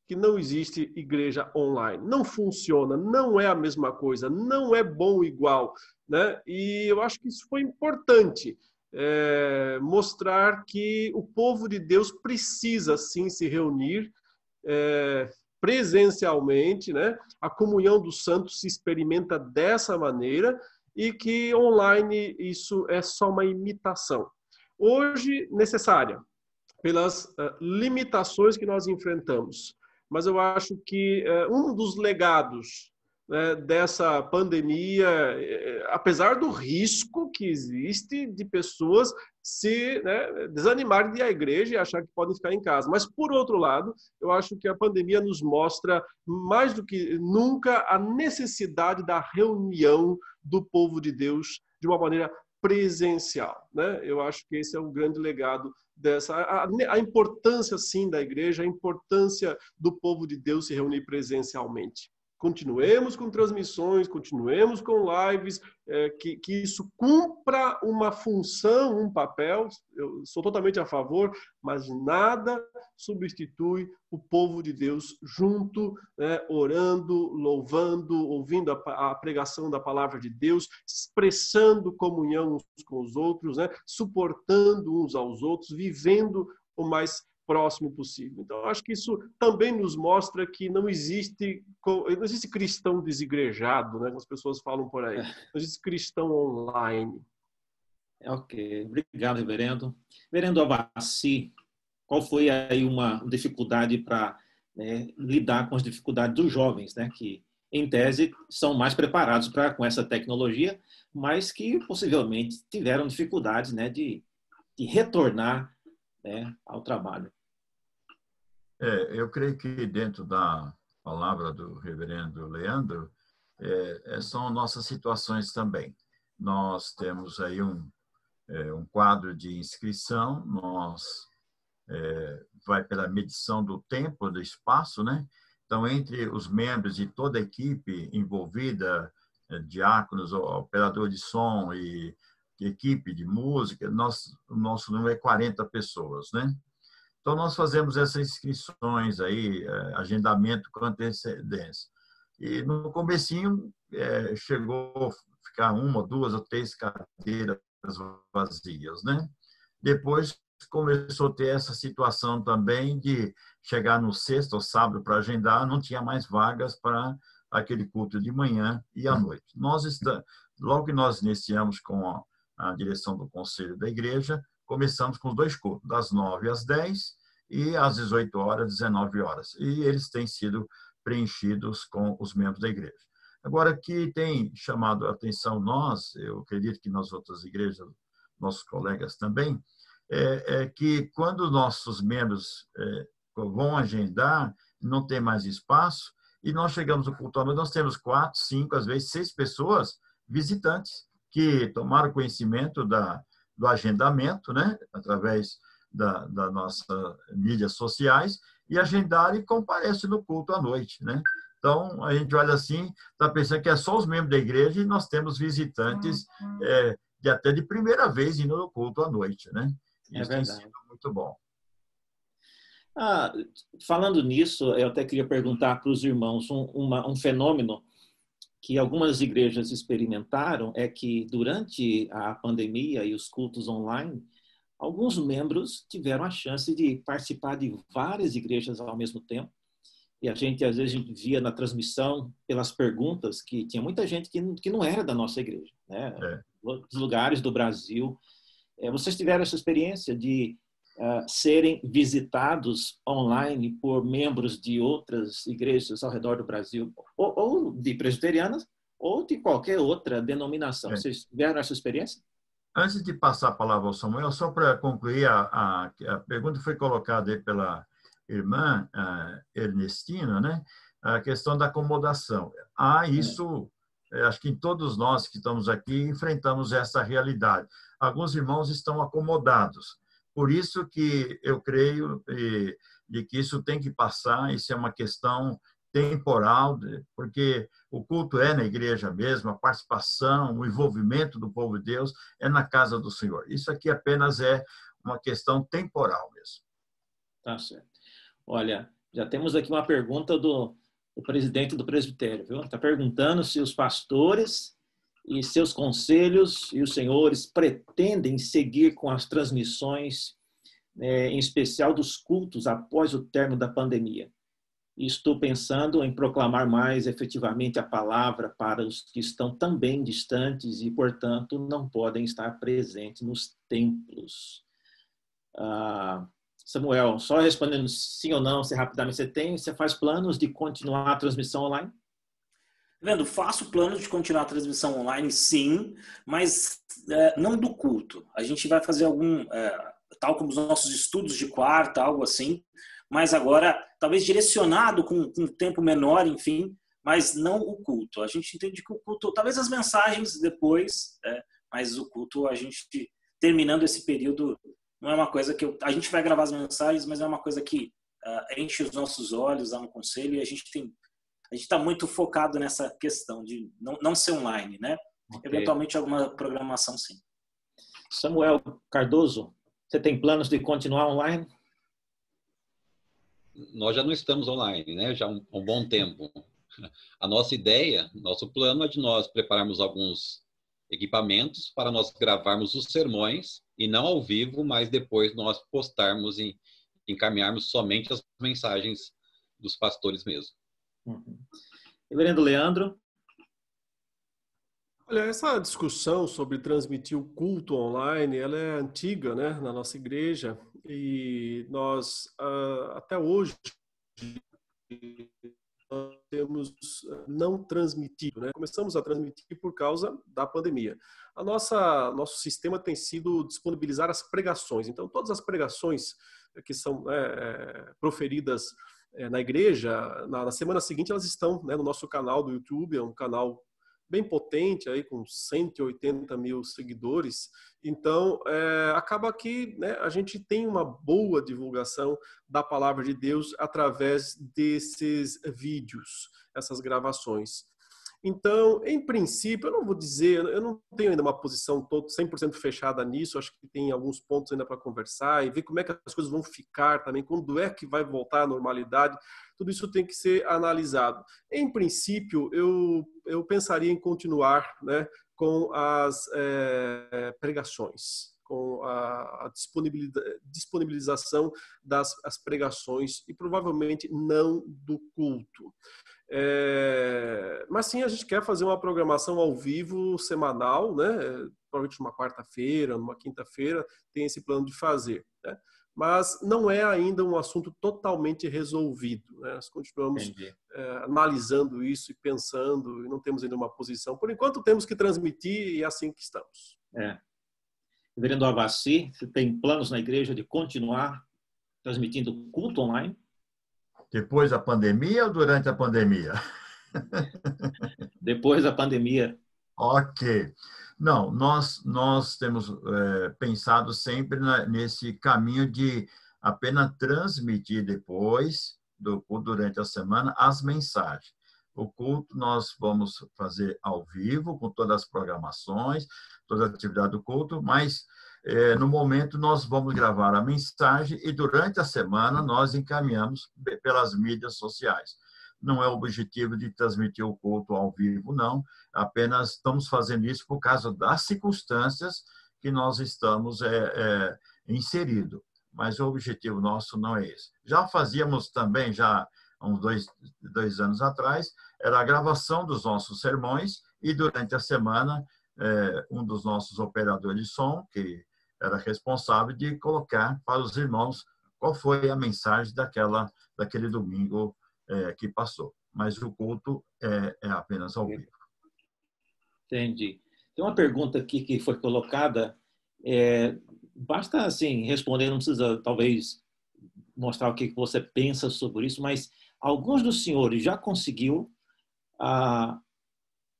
Que não existe igreja online. Não funciona, não é a mesma coisa, não é bom igual, né? E eu acho que isso foi importante, mostrar que o povo de Deus precisa, sim, se reunir presencialmente, né? A comunhão dos santos se experimenta dessa maneira e que online isso é só uma imitação. Hoje, necessária, pelas limitações que nós enfrentamos. Mas eu acho que um dos legados, né, dessa pandemia, apesar do risco que existe de pessoas se, né, desanimarem de ir à igreja e achar que podem ficar em casa. Mas, por outro lado, eu acho que a pandemia nos mostra, mais do que nunca, a necessidade da reunião do povo de Deus de uma maneira presencial, né? Eu acho que esse é um grande legado a importância, sim, da igreja, a importância do povo de Deus se reunir presencialmente. continuemos com transmissões, continuemos com lives, que isso cumpra uma função, um papel. Eu sou totalmente a favor, mas nada substitui o povo de Deus junto, né, orando, louvando, ouvindo a pregação da palavra de Deus, expressando comunhão uns com os outros, né, suportando uns aos outros, vivendo o mais próximo possível. Então, acho que isso também nos mostra que não existe cristão desigrejado, né? Como as pessoas falam por aí. Não existe cristão online. Ok, obrigado, reverendo. Reverendo Avassi, qual foi aí uma dificuldade para lidar com as dificuldades dos jovens, né? Que, em tese, são mais preparados com essa tecnologia, mas que possivelmente tiveram dificuldades, né, de retornar, né, ao trabalho. Eu creio que dentro da palavra do reverendo Leandro, são nossas situações também. Nós temos aí um quadro de inscrição, vai pela medição do tempo, do espaço, né? Então, entre os membros de toda a equipe envolvida, diáconos, operador de som e equipe de música, o nosso número é 40 pessoas, né? Então, nós fazemos essas inscrições aí, agendamento com antecedência. E no comecinho, chegou a ficar 1, 2 ou 3 cadeiras vazias, né? Depois, começou a ter essa situação também de chegar no sexta ou sábado para agendar, não tinha mais vagas para aquele culto de manhã e à noite. Logo que nós iniciamos com a direção do Conselho da Igreja, começamos com os 2 cultos, das 9 às 10 e às 18 horas, 19 horas. E eles têm sido preenchidos com os membros da igreja. Agora, que tem chamado a atenção eu acredito que nas outras igrejas, nossos colegas também, que quando nossos membros vão agendar, não tem mais espaço, e nós chegamos no culto à noite, nós temos 4, 5, às vezes 6 pessoas visitantes que tomaram conhecimento do agendamento, né, através da nossa mídias sociais, e agendaram e comparecem no culto à noite, né? Então, a gente olha assim, está pensando que é só os membros da igreja e nós temos visitantes até de primeira vez indo no culto à noite, né? Isso tem sido muito bom. Falando nisso, eu até queria perguntar para os irmãos um fenômeno que algumas igrejas experimentaram, é que durante a pandemia e os cultos online, alguns membros tiveram a chance de participar de várias igrejas ao mesmo tempo. E a gente, às vezes, via na transmissão, pelas perguntas, que tinha muita gente que não era da nossa igreja, né? Outros lugares do Brasil. Vocês tiveram essa experiência de serem visitados online por membros de outras igrejas ao redor do Brasil, ou de presbiterianas, ou de qualquer outra denominação? Vocês tiveram essa experiência? Antes de passar a palavra ao Samuel, só para concluir, a pergunta foi colocada aí pela irmã Ernestina, né? A questão da acomodação. Isso, acho que em todos nós que estamos aqui enfrentamos essa realidade. Alguns irmãos estão acomodados. Por isso que eu creio de que isso tem que passar, isso é uma questão temporal, porque o culto é na igreja mesmo, a participação, o envolvimento do povo de Deus é na casa do Senhor. Isso aqui apenas é uma questão temporal mesmo. Tá certo. Olha, já temos aqui uma pergunta do presidente do presbitério, viu? Está perguntando se os pastores e seus conselhos e os senhores pretendem seguir com as transmissões, em especial dos cultos após o término da pandemia. Estou pensando em proclamar mais efetivamente a palavra para os que estão também distantes e, portanto, não podem estar presentes nos templos. Samuel, só respondendo sim ou não, se rapidamente você faz planos de continuar a transmissão online? Faço planos de continuar a transmissão online, sim, mas não do culto. A gente vai fazer tal como os nossos estudos de quarta, algo assim, mas agora talvez direcionado com um tempo menor, enfim, mas não o culto. A gente entende que o culto, talvez as mensagens depois, mas o culto, a gente terminando esse período, não é uma coisa que a gente vai gravar as mensagens, mas é uma coisa que enche os nossos olhos lá no conselho, e a gente tem a gente está muito focado nessa questão de não ser online, né? Okay. Eventualmente alguma programação, sim. Samuel Cardoso, você tem planos de continuar online? Nós já não estamos online, né? Já há um bom tempo. A nossa ideia, nosso plano é de nós prepararmos alguns equipamentos para nós gravarmos os sermões, e não ao vivo, mas depois nós postarmos e encaminharmos somente as mensagens dos pastores mesmo. Uhum. Reverendo Leandro? Olha, essa discussão sobre transmitir o culto online, ela é antiga, né, na nossa igreja, e nós, até hoje, nós temos não transmitido, né? Começamos a transmitir por causa da pandemia. Nosso sistema tem sido disponibilizar as pregações. Então, todas as pregações que são proferidas na igreja, na semana seguinte, elas estão, né, no nosso canal do YouTube, é um canal bem potente, aí, com 180 mil seguidores. Então, acaba que, né, a gente tem uma boa divulgação da palavra de Deus através desses vídeos, essas gravações. Então, em princípio, eu não vou dizer, eu não tenho ainda uma posição 100% fechada nisso, acho que tem alguns pontos ainda para conversar e ver como é que as coisas vão ficar também, quando é que vai voltar à normalidade, tudo isso tem que ser analisado. Em princípio, eu pensaria em continuar, né, com as pregações, com a disponibilização das pregações e provavelmente não do culto. Mas sim, a gente quer fazer uma programação ao vivo semanal, né? Provavelmente numa quarta-feira, numa quinta-feira, tem esse plano de fazer, né? Mas não é ainda um assunto totalmente resolvido, né? Nós continuamos analisando isso e pensando, e não temos ainda uma posição. Por enquanto, temos que transmitir e é assim que estamos. Reverendo Avassi, você tem planos na igreja de continuar transmitindo culto online? Depois da pandemia ou durante a pandemia? Depois da pandemia. Ok. Não, nós temos pensado sempre nesse caminho de apenas transmitir depois, durante a semana, as mensagens. O culto nós vamos fazer ao vivo, com todas as programações, toda a atividade do culto, mas no momento nós vamos gravar a mensagem e durante a semana nós encaminhamos pelas mídias sociais. Não é o objetivo de transmitir o culto ao vivo, não. Apenas estamos fazendo isso por causa das circunstâncias que nós estamos inseridos. Mas o objetivo nosso não é esse. Já fazíamos também, já há uns dois anos atrás, era a gravação dos nossos sermões e durante a semana um dos nossos operadores de som, que era responsável de colocar para os irmãos qual foi a mensagem daquele domingo que passou. Mas o culto é apenas ao vivo. Entendi. Tem uma pergunta aqui que foi colocada. Basta, assim, responder, não precisa, talvez, mostrar o que você pensa sobre isso, mas alguns dos senhores já conseguiu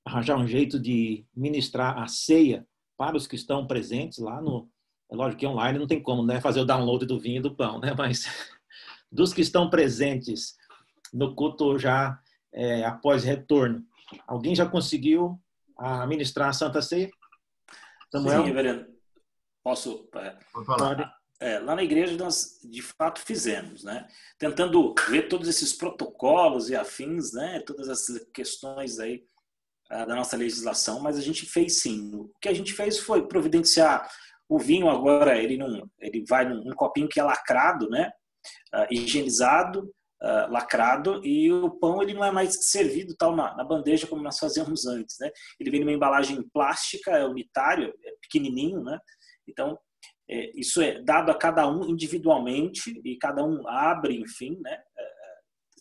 arranjar um jeito de ministrar a ceia para os que estão presentes lá no... É lógico que online não tem como, né, fazer o download do vinho e do pão, né? Mas dos que estão presentes no culto já após retorno, alguém já conseguiu ministrar a Santa Ceia? Samuel? Sim, reverendo. Posso? falar. Lá na igreja nós, de fato, fizemos, né? Tentando ver todos esses protocolos e afins, né? Todas essas questões aí da nossa legislação, mas a gente fez sim. O que a gente fez foi providenciar o vinho. Agora ele vai num copinho que é lacrado, né? Higienizado, lacrado, e o pão ele não é mais servido tal na bandeja como nós fazíamos antes, né? Ele vem numa embalagem plástica, unitário, pequenininho, né? Então isso é dado a cada um individualmente e cada um abre, enfim, né?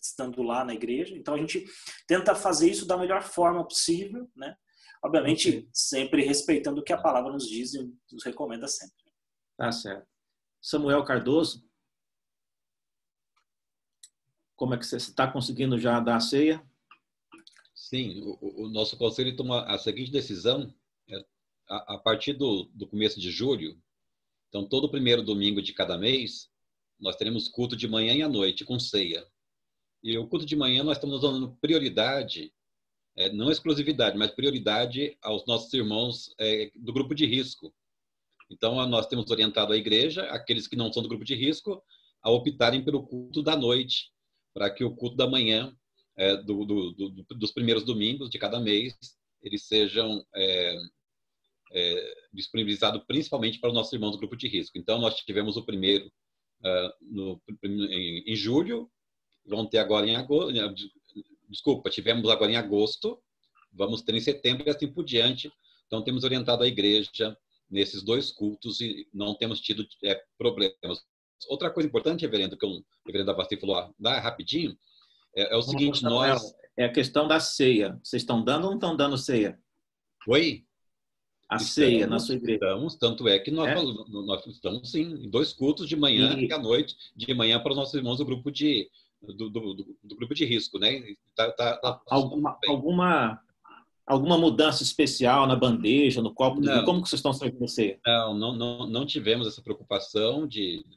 Estando lá na igreja. Então a gente tenta fazer isso da melhor forma possível, né? Obviamente sempre respeitando o que a palavra nos diz e nos recomenda sempre. Tá certo. Samuel Cardoso, como é que você está conseguindo já dar a ceia? Sim, o nosso conselho toma a seguinte decisão a partir do começo de julho. Então, todo primeiro domingo de cada mês, nós teremos culto de manhã e à noite com ceia. E o culto de manhã nós estamos dando prioridade, não exclusividade, mas prioridade aos nossos irmãos do grupo de risco. Então, nós temos orientado a igreja, aqueles que não são do grupo de risco, a optarem pelo culto da noite, para que o culto da manhã, dos primeiros domingos de cada mês, eles sejam disponibilizados principalmente para os nossos irmãos do grupo de risco. Então, nós tivemos o primeiro em julho, vão ter agora em agosto, tivemos agora em agosto, vamos ter em setembro e assim por diante. Então, temos orientado a igreja nesses 2 cultos e não temos tido problemas. Outra coisa importante, reverendo, que o reverendo Avassi falou rapidinho, é o seguinte, nós... É a questão da ceia. Vocês estão dando ou não estão dando ceia? Oi? Ceia na sua igreja. Estamos, tanto é que nós estamos, sim, em 2 cultos de manhã e à noite, de manhã para os nossos irmãos do grupo de risco, né? Alguma mudança especial na bandeja, no copo? Como que vocês estão servindo ceia? Não tivemos essa preocupação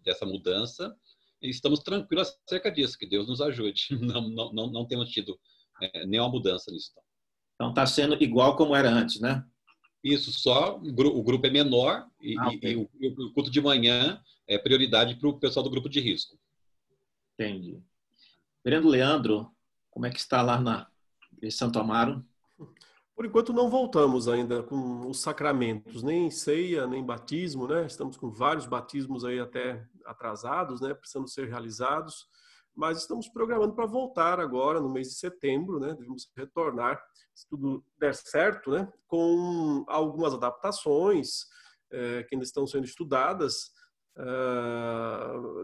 dessa mudança. E estamos tranquilos acerca disso, que Deus nos ajude. Não temos tido nenhuma mudança nisso. Então está sendo igual como era antes, né? Isso, só o grupo é menor e o culto de manhã é prioridade para o pessoal do grupo de risco. Entendi. Reverendo Leandro, como é que está lá em Santo Amaro? Por enquanto não voltamos ainda com os sacramentos, nem ceia, nem batismo, né? Estamos com vários batismos aí até atrasados, né? Precisando ser realizados, mas estamos programando para voltar agora no mês de setembro, né? Devemos retornar, se tudo der certo, né? Com algumas adaptações que ainda estão sendo estudadas,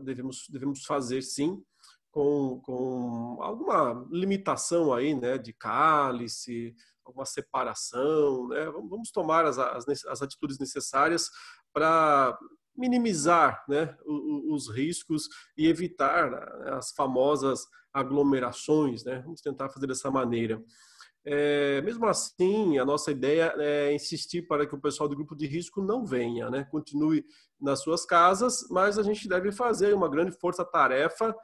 devemos fazer sim, com alguma limitação aí, né? De cálice, uma separação, né? Vamos tomar as atitudes necessárias para minimizar, né, os riscos e evitar, né, as famosas aglomerações, né? Vamos tentar fazer dessa maneira. Mesmo assim, a nossa ideia é insistir para que o pessoal do grupo de risco não venha, né? Continue nas suas casas, mas a gente deve fazer uma grande força-tarefa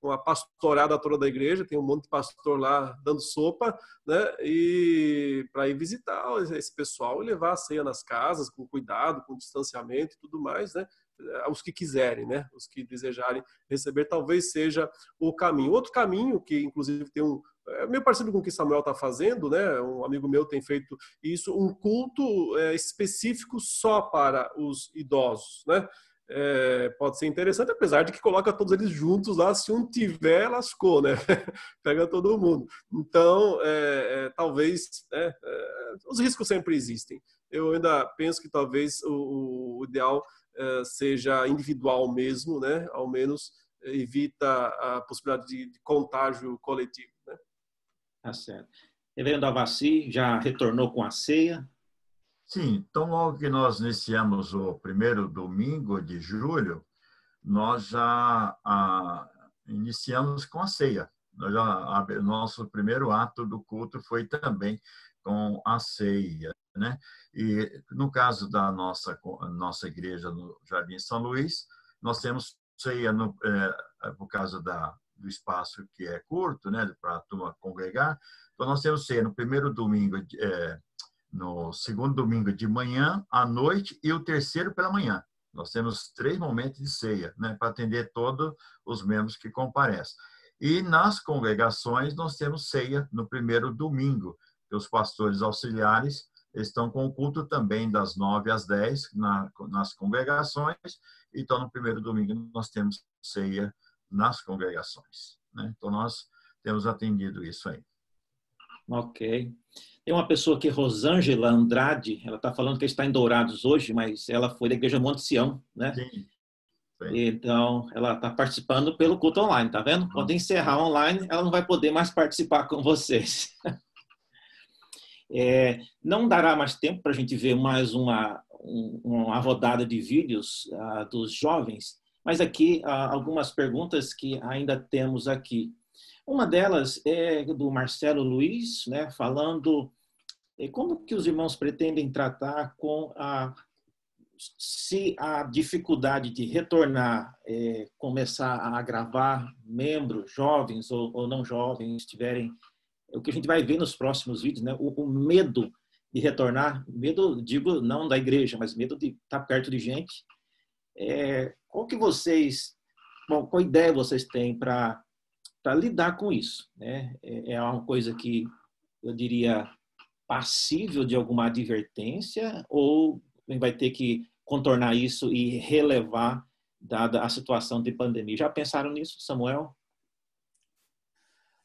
com a pastorada toda da igreja, tem um monte de pastor lá dando sopa, né? E para ir visitar esse pessoal e levar a ceia nas casas, com cuidado, com distanciamento e tudo mais, né? Os que quiserem, né? Os que desejarem receber, talvez seja o caminho. Outro caminho, que inclusive tem meio parecido com o que Samuel está fazendo, né? Um amigo meu tem feito isso, um culto específico só para os idosos, né? Pode ser interessante, apesar de que coloca todos eles juntos lá, se um tiver, lascou, né? Pega todo mundo. Então, talvez, os riscos sempre existem. Eu ainda penso que talvez o ideal seja individual mesmo, né? Ao menos evita a possibilidade de contágio coletivo, né? Tá certo. Reverendo Avassi já retornou com a ceia? Sim, então logo que nós iniciamos o primeiro domingo de julho, nós já iniciamos com a ceia. Nosso primeiro ato do culto foi também com a ceia, né? E no caso da nossa igreja no Jardim São Luís, nós temos ceia por causa do espaço que é curto, né, para a turma congregar. Então nós temos ceia no primeiro domingo, no segundo domingo de manhã, à noite e o terceiro pela manhã. Nós temos 3 momentos de ceia, né, para atender todos os membros que comparecem. E nas congregações nós temos ceia no primeiro domingo, que os pastores auxiliares estão com o culto também das 9 às 10 nas congregações. Então no primeiro domingo nós temos ceia nas congregações, né? Então nós temos atendido isso aí. Ok. Tem uma pessoa aqui, Rosângela Andrade, ela está falando que está em Dourados hoje, mas ela foi da Igreja Monte Sião, né? Sim. Então, ela está participando pelo culto online, tá vendo? Quando encerrar online, ela não vai poder mais participar com vocês. Não dará mais tempo para a gente ver mais uma rodada de vídeos dos jovens, mas aqui algumas perguntas que ainda temos aqui. Uma delas é do Marcelo Luiz, né, falando como que os irmãos pretendem tratar com se a dificuldade de retornar, começar a agravar, membros jovens ou não jovens tiverem, o que a gente vai ver nos próximos vídeos, né? O medo de retornar, medo, digo, não da igreja, mas medo de estar perto de gente. Qual ideia vocês têm para lidar com isso, né? É uma coisa que eu diria passível de alguma advertência, ou vai ter que contornar isso e relevar dada a situação de pandemia? Já pensaram nisso, Samuel?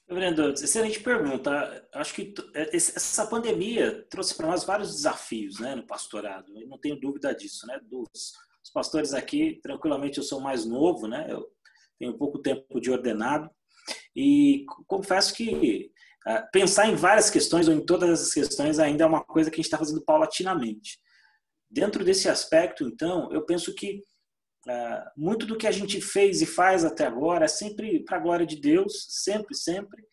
Reverendo, excelente pergunta. Acho que essa pandemia trouxe para nós vários desafios, né, no pastorado. Eu não tenho dúvida disso, né? Dos pastores aqui, tranquilamente eu sou mais novo, né? Eu tenho pouco tempo de ordenado e confesso que pensar em várias questões ou em todas essas questões ainda é uma coisa que a gente está fazendo paulatinamente. Dentro desse aspecto, então, eu penso que muito do que a gente fez e faz até agora é sempre para a glória de Deus, sempre, sempre,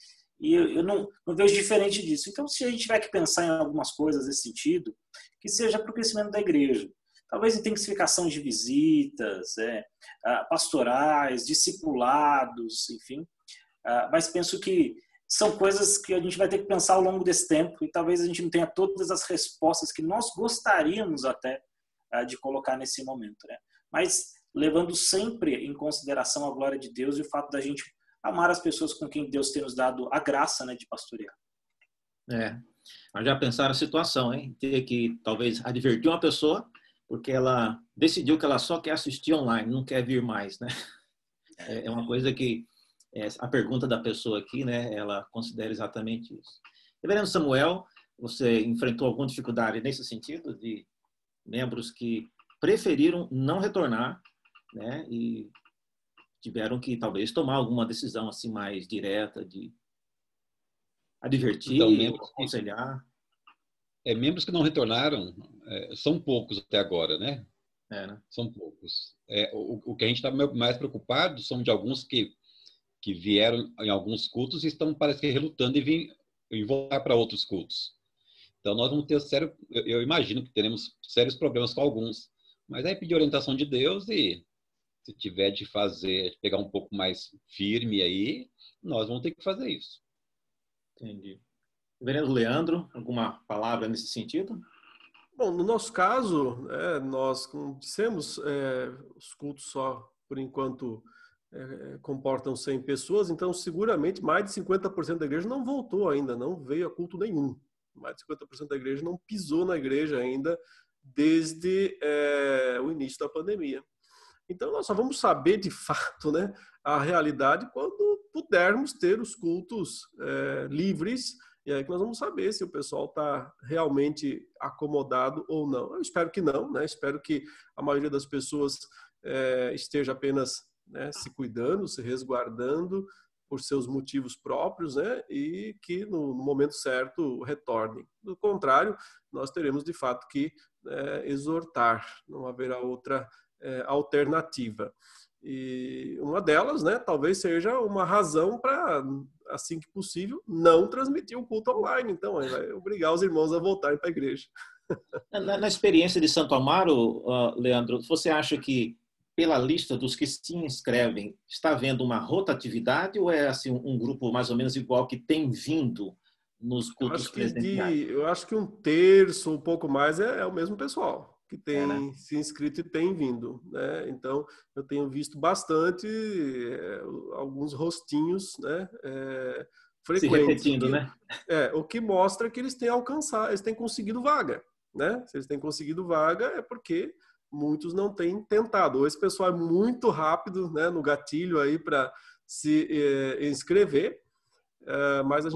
e eu não vejo diferente disso. Então, se a gente tiver que pensar em algumas coisas nesse sentido, que seja para o crescimento da igreja. Talvez intensificação de visitas, pastorais, discipulados, enfim. Mas penso que são coisas que a gente vai ter que pensar ao longo desse tempo e talvez a gente não tenha todas as respostas que nós gostaríamos até de colocar nesse momento, né? Mas levando sempre em consideração a glória de Deus e o fato da gente amar as pessoas com quem Deus tem nos dado a graça, né, de pastorear. Mas já pensaram a situação, hein? Ter que talvez advertir uma pessoa porque ela decidiu que ela só quer assistir online, não quer vir mais, né? É uma coisa que a pergunta da pessoa aqui, né? Ela considera exatamente isso. Reverendo Samuel, você enfrentou alguma dificuldade nesse sentido de membros que preferiram não retornar, né? E tiveram que talvez tomar alguma decisão assim mais direta de advertir, então, aconselhar. Membros que não retornaram são poucos até agora, né? Né? São poucos. O que a gente está mais preocupado são de alguns que vieram em alguns cultos e estão, parece que, relutando em voltar para outros cultos. Então, nós vamos ter eu imagino que teremos sérios problemas com alguns. Mas aí pedir orientação de Deus e, se tiver de pegar um pouco mais firme aí, nós vamos ter que fazer isso. Entendi. Reverendo Leandro, alguma palavra nesse sentido? Bom, no nosso caso, nós, como dissemos, os cultos só, por enquanto, comportam 100 pessoas, então seguramente mais de 50% da igreja não voltou ainda, não veio a culto nenhum. Mais de 50% da igreja não pisou na igreja ainda desde o início da pandemia. Então nós só vamos saber de fato, né, a realidade quando pudermos ter os cultos livres, e aí que nós vamos saber se o pessoal está realmente acomodado ou não. Eu espero que não, né? Espero que a maioria das pessoas esteja apenas, né, se cuidando, se resguardando por seus motivos próprios, né? E que no momento certo retornem. Do contrário, nós teremos de fato que exortar, não haverá outra alternativa. E uma delas, né, talvez seja uma razão para, assim que possível, não transmitir o culto online. Então, vai obrigar os irmãos a voltarem para a igreja. Na experiência de Santo Amaro, Leandro, você acha que, pela lista dos que se inscrevem, está havendo uma rotatividade ou é assim, um grupo mais ou menos igual que tem vindo nos cultos presenciais? Eu acho que 1/3, um pouco mais, é o mesmo pessoal que tem se inscrito e tem vindo, né? Então, eu tenho visto bastante alguns rostinhos, né, frequentes. Se repetindo, né? O que mostra que eles têm alcançado, eles têm conseguido vaga, né? Se eles têm conseguido vaga é porque muitos não têm tentado. Ou esse pessoal é muito rápido, né, no gatilho aí para se inscrever, mas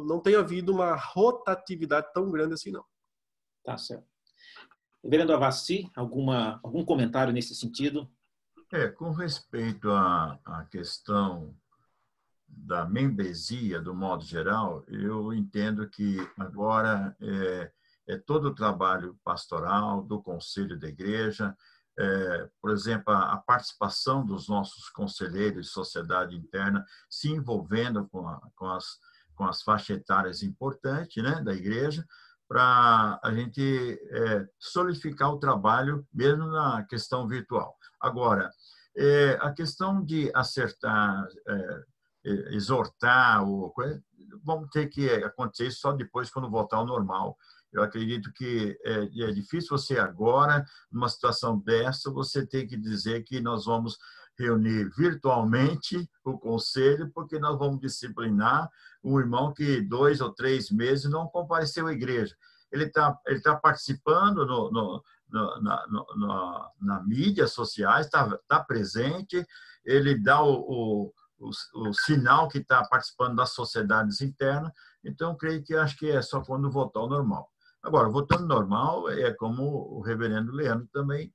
não tem havido uma rotatividade tão grande assim, não. Tá certo. Reverendo Avassi, algum comentário nesse sentido? Com respeito à questão da membresia, do modo geral, eu entendo que agora todo o trabalho pastoral do conselho da igreja, por exemplo, a participação dos nossos conselheiros de sociedade interna se envolvendo com as faixas etárias importantes, né, da igreja, para a gente solidificar o trabalho, mesmo na questão virtual. Agora, a questão de acertar, exortar, vamos ter que acontecer isso só depois, quando voltar ao normal. Eu acredito que é difícil você agora, numa situação dessa, você ter que dizer que nós vamos reunir virtualmente o conselho, porque nós vamos disciplinar um irmão que 2 ou 3 meses não compareceu à igreja. Ele tá participando na mídias sociais, está presente, ele dá o sinal que está participando das sociedades internas. Então, eu creio que acho que é só quando voltar ao normal. Agora, voltando ao normal, é como o reverendo Leandro também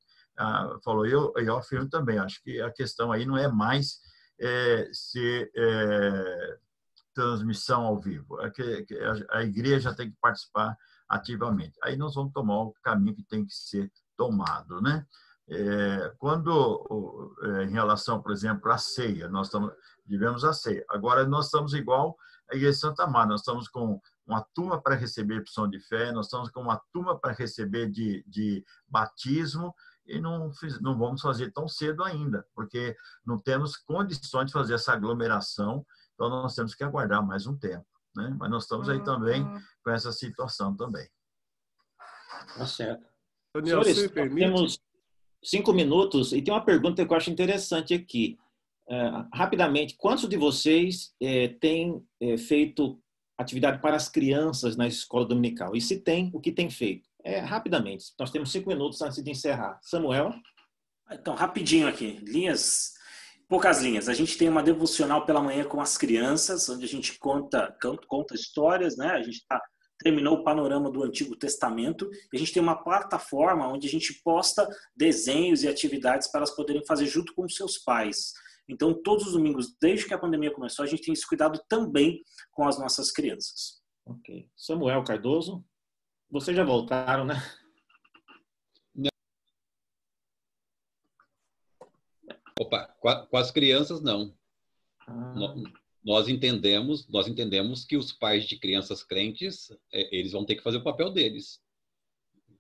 falou, eu afirmo também, acho que a questão aí não é mais ser transmissão ao vivo, a igreja tem que participar ativamente. Aí nós vamos tomar o caminho que tem que ser tomado, né? Quando, em relação, por exemplo, à ceia, nós tivemos a ceia. Agora, nós estamos igual à Igreja de Santa Amaro, nós estamos com uma turma para receber opção de fé, nós estamos com uma turma para receber de batismo, e não vamos fazer tão cedo ainda, porque não temos condições de fazer essa aglomeração, então nós temos que aguardar mais um tempo, né? Mas nós estamos aí também com essa situação também. Tá certo. Daniel, Senhores, se me permite? temos 5 minutos e tem uma pergunta que eu acho interessante aqui. Rapidamente, quantos de vocês têm feito atividade para as crianças na escola dominical? E se tem, o que tem feito? Rapidamente, nós temos 5 minutos antes de encerrar. Samuel? Então, rapidinho aqui, poucas linhas. A gente tem uma devocional pela manhã com as crianças, onde a gente conta histórias, né? A gente terminou o panorama do Antigo Testamento, e a gente tem uma plataforma onde a gente posta desenhos e atividades para elas poderem fazer junto com os seus pais. Então, todos os domingos, desde que a pandemia começou, a gente tem esse cuidado também com as nossas crianças. Ok. Samuel Cardoso? Vocês já voltaram, né? Opa, com as crianças, não. Nós entendemos que os pais de crianças crentes, eles vão ter que fazer o papel deles.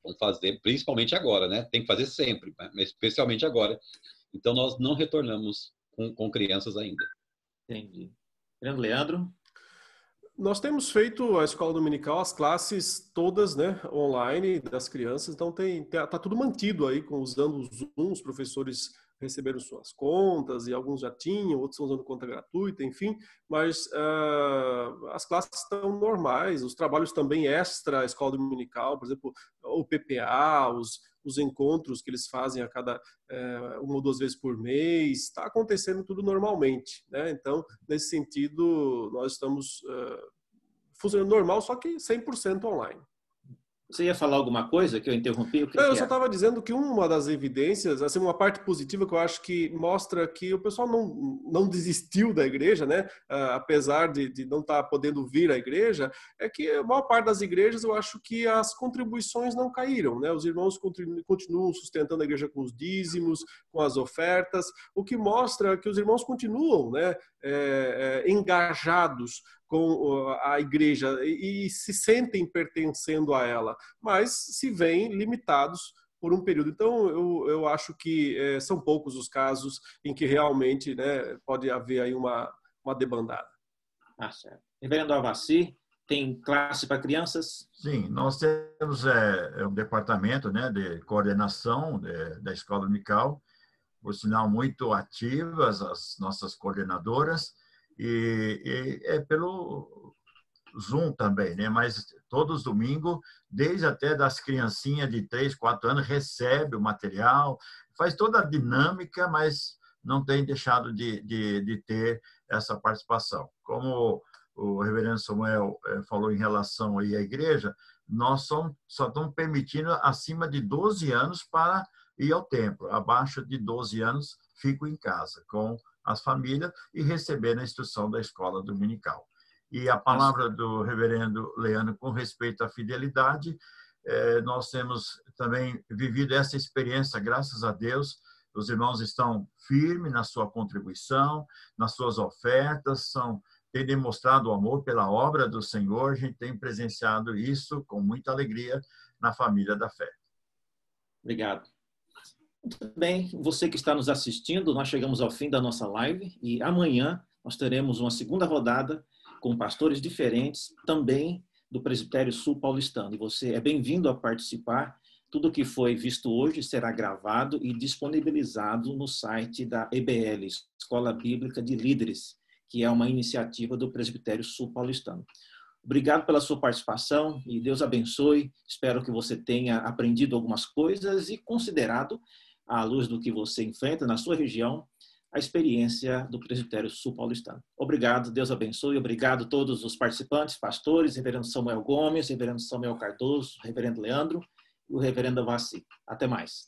Vão fazer, principalmente agora, né? Tem que fazer sempre, mas especialmente agora. Então, nós não retornamos com crianças ainda. Entendi. Leandro? Nós temos feito a escola dominical, as classes todas, né, online das crianças, então tá tudo mantido aí, usando o Zoom, os professores receberam suas contas, e alguns já tinham, outros estão usando conta gratuita, enfim, mas as classes estão normais, os trabalhos também extra a escola dominical, por exemplo, o PPA, os encontros que eles fazem a cada 1 ou 2 vezes por mês, está acontecendo tudo normalmente, né? Então, nesse sentido, nós estamos funcionando normal, só que 100% online. Você ia falar alguma coisa que eu interrompi? Eu só estava dizendo que uma das evidências, assim, uma parte positiva que eu acho que mostra que o pessoal não desistiu da igreja, né? Apesar de não estar podendo vir à igreja, é que a maior parte das igrejas eu acho que as contribuições não caíram, né? Os irmãos continuam sustentando a igreja com os dízimos, com as ofertas, o que mostra que os irmãos continuam, né, engajados com a igreja e se sentem pertencendo a ela, mas se veem limitados por um período. Então, eu acho que são poucos os casos em que realmente, né, pode haver aí uma debandada. Certo. Reverendo Avassi, tem classe para crianças? Sim, nós temos um departamento, né, de coordenação da escola dominical, por sinal muito ativas as nossas coordenadoras, e é pelo Zoom também, né? Mas todos os domingos, desde até das criancinhas de 3, 4 anos, recebe o material, faz toda a dinâmica, mas não tem deixado de ter essa participação. Como o reverendo Samuel falou em relação aí à igreja, nós só estamos permitindo acima de 12 anos para ir ao templo. Abaixo de 12 anos, fico em casa com as famílias e receber a instrução da escola dominical. E a palavra do reverendo Leandro com respeito à fidelidade, nós temos também vivido essa experiência, graças a Deus. Os irmãos estão firmes na sua contribuição, nas suas ofertas, são tem demonstrado o amor pela obra do Senhor. A gente tem presenciado isso com muita alegria na família da fé. Obrigado. Muito bem, você que está nos assistindo, nós chegamos ao fim da nossa live e amanhã nós teremos uma segunda rodada com pastores diferentes, também do Presbitério Sul Paulistano. E você é bem-vindo a participar. Tudo que foi visto hoje será gravado e disponibilizado no site da EBL, Escola Bíblica de Líderes, que é uma iniciativa do Presbitério Sul Paulistano. Obrigado pela sua participação e Deus abençoe. Espero que você tenha aprendido algumas coisas e considerado, à luz do que você enfrenta na sua região, a experiência do Presbitério Sul Paulistano. Obrigado, Deus abençoe. Obrigado a todos os participantes, pastores, reverendo Samuel Gomes, reverendo Samuel Cardoso, reverendo Leandro e o reverendo Vassi. Até mais.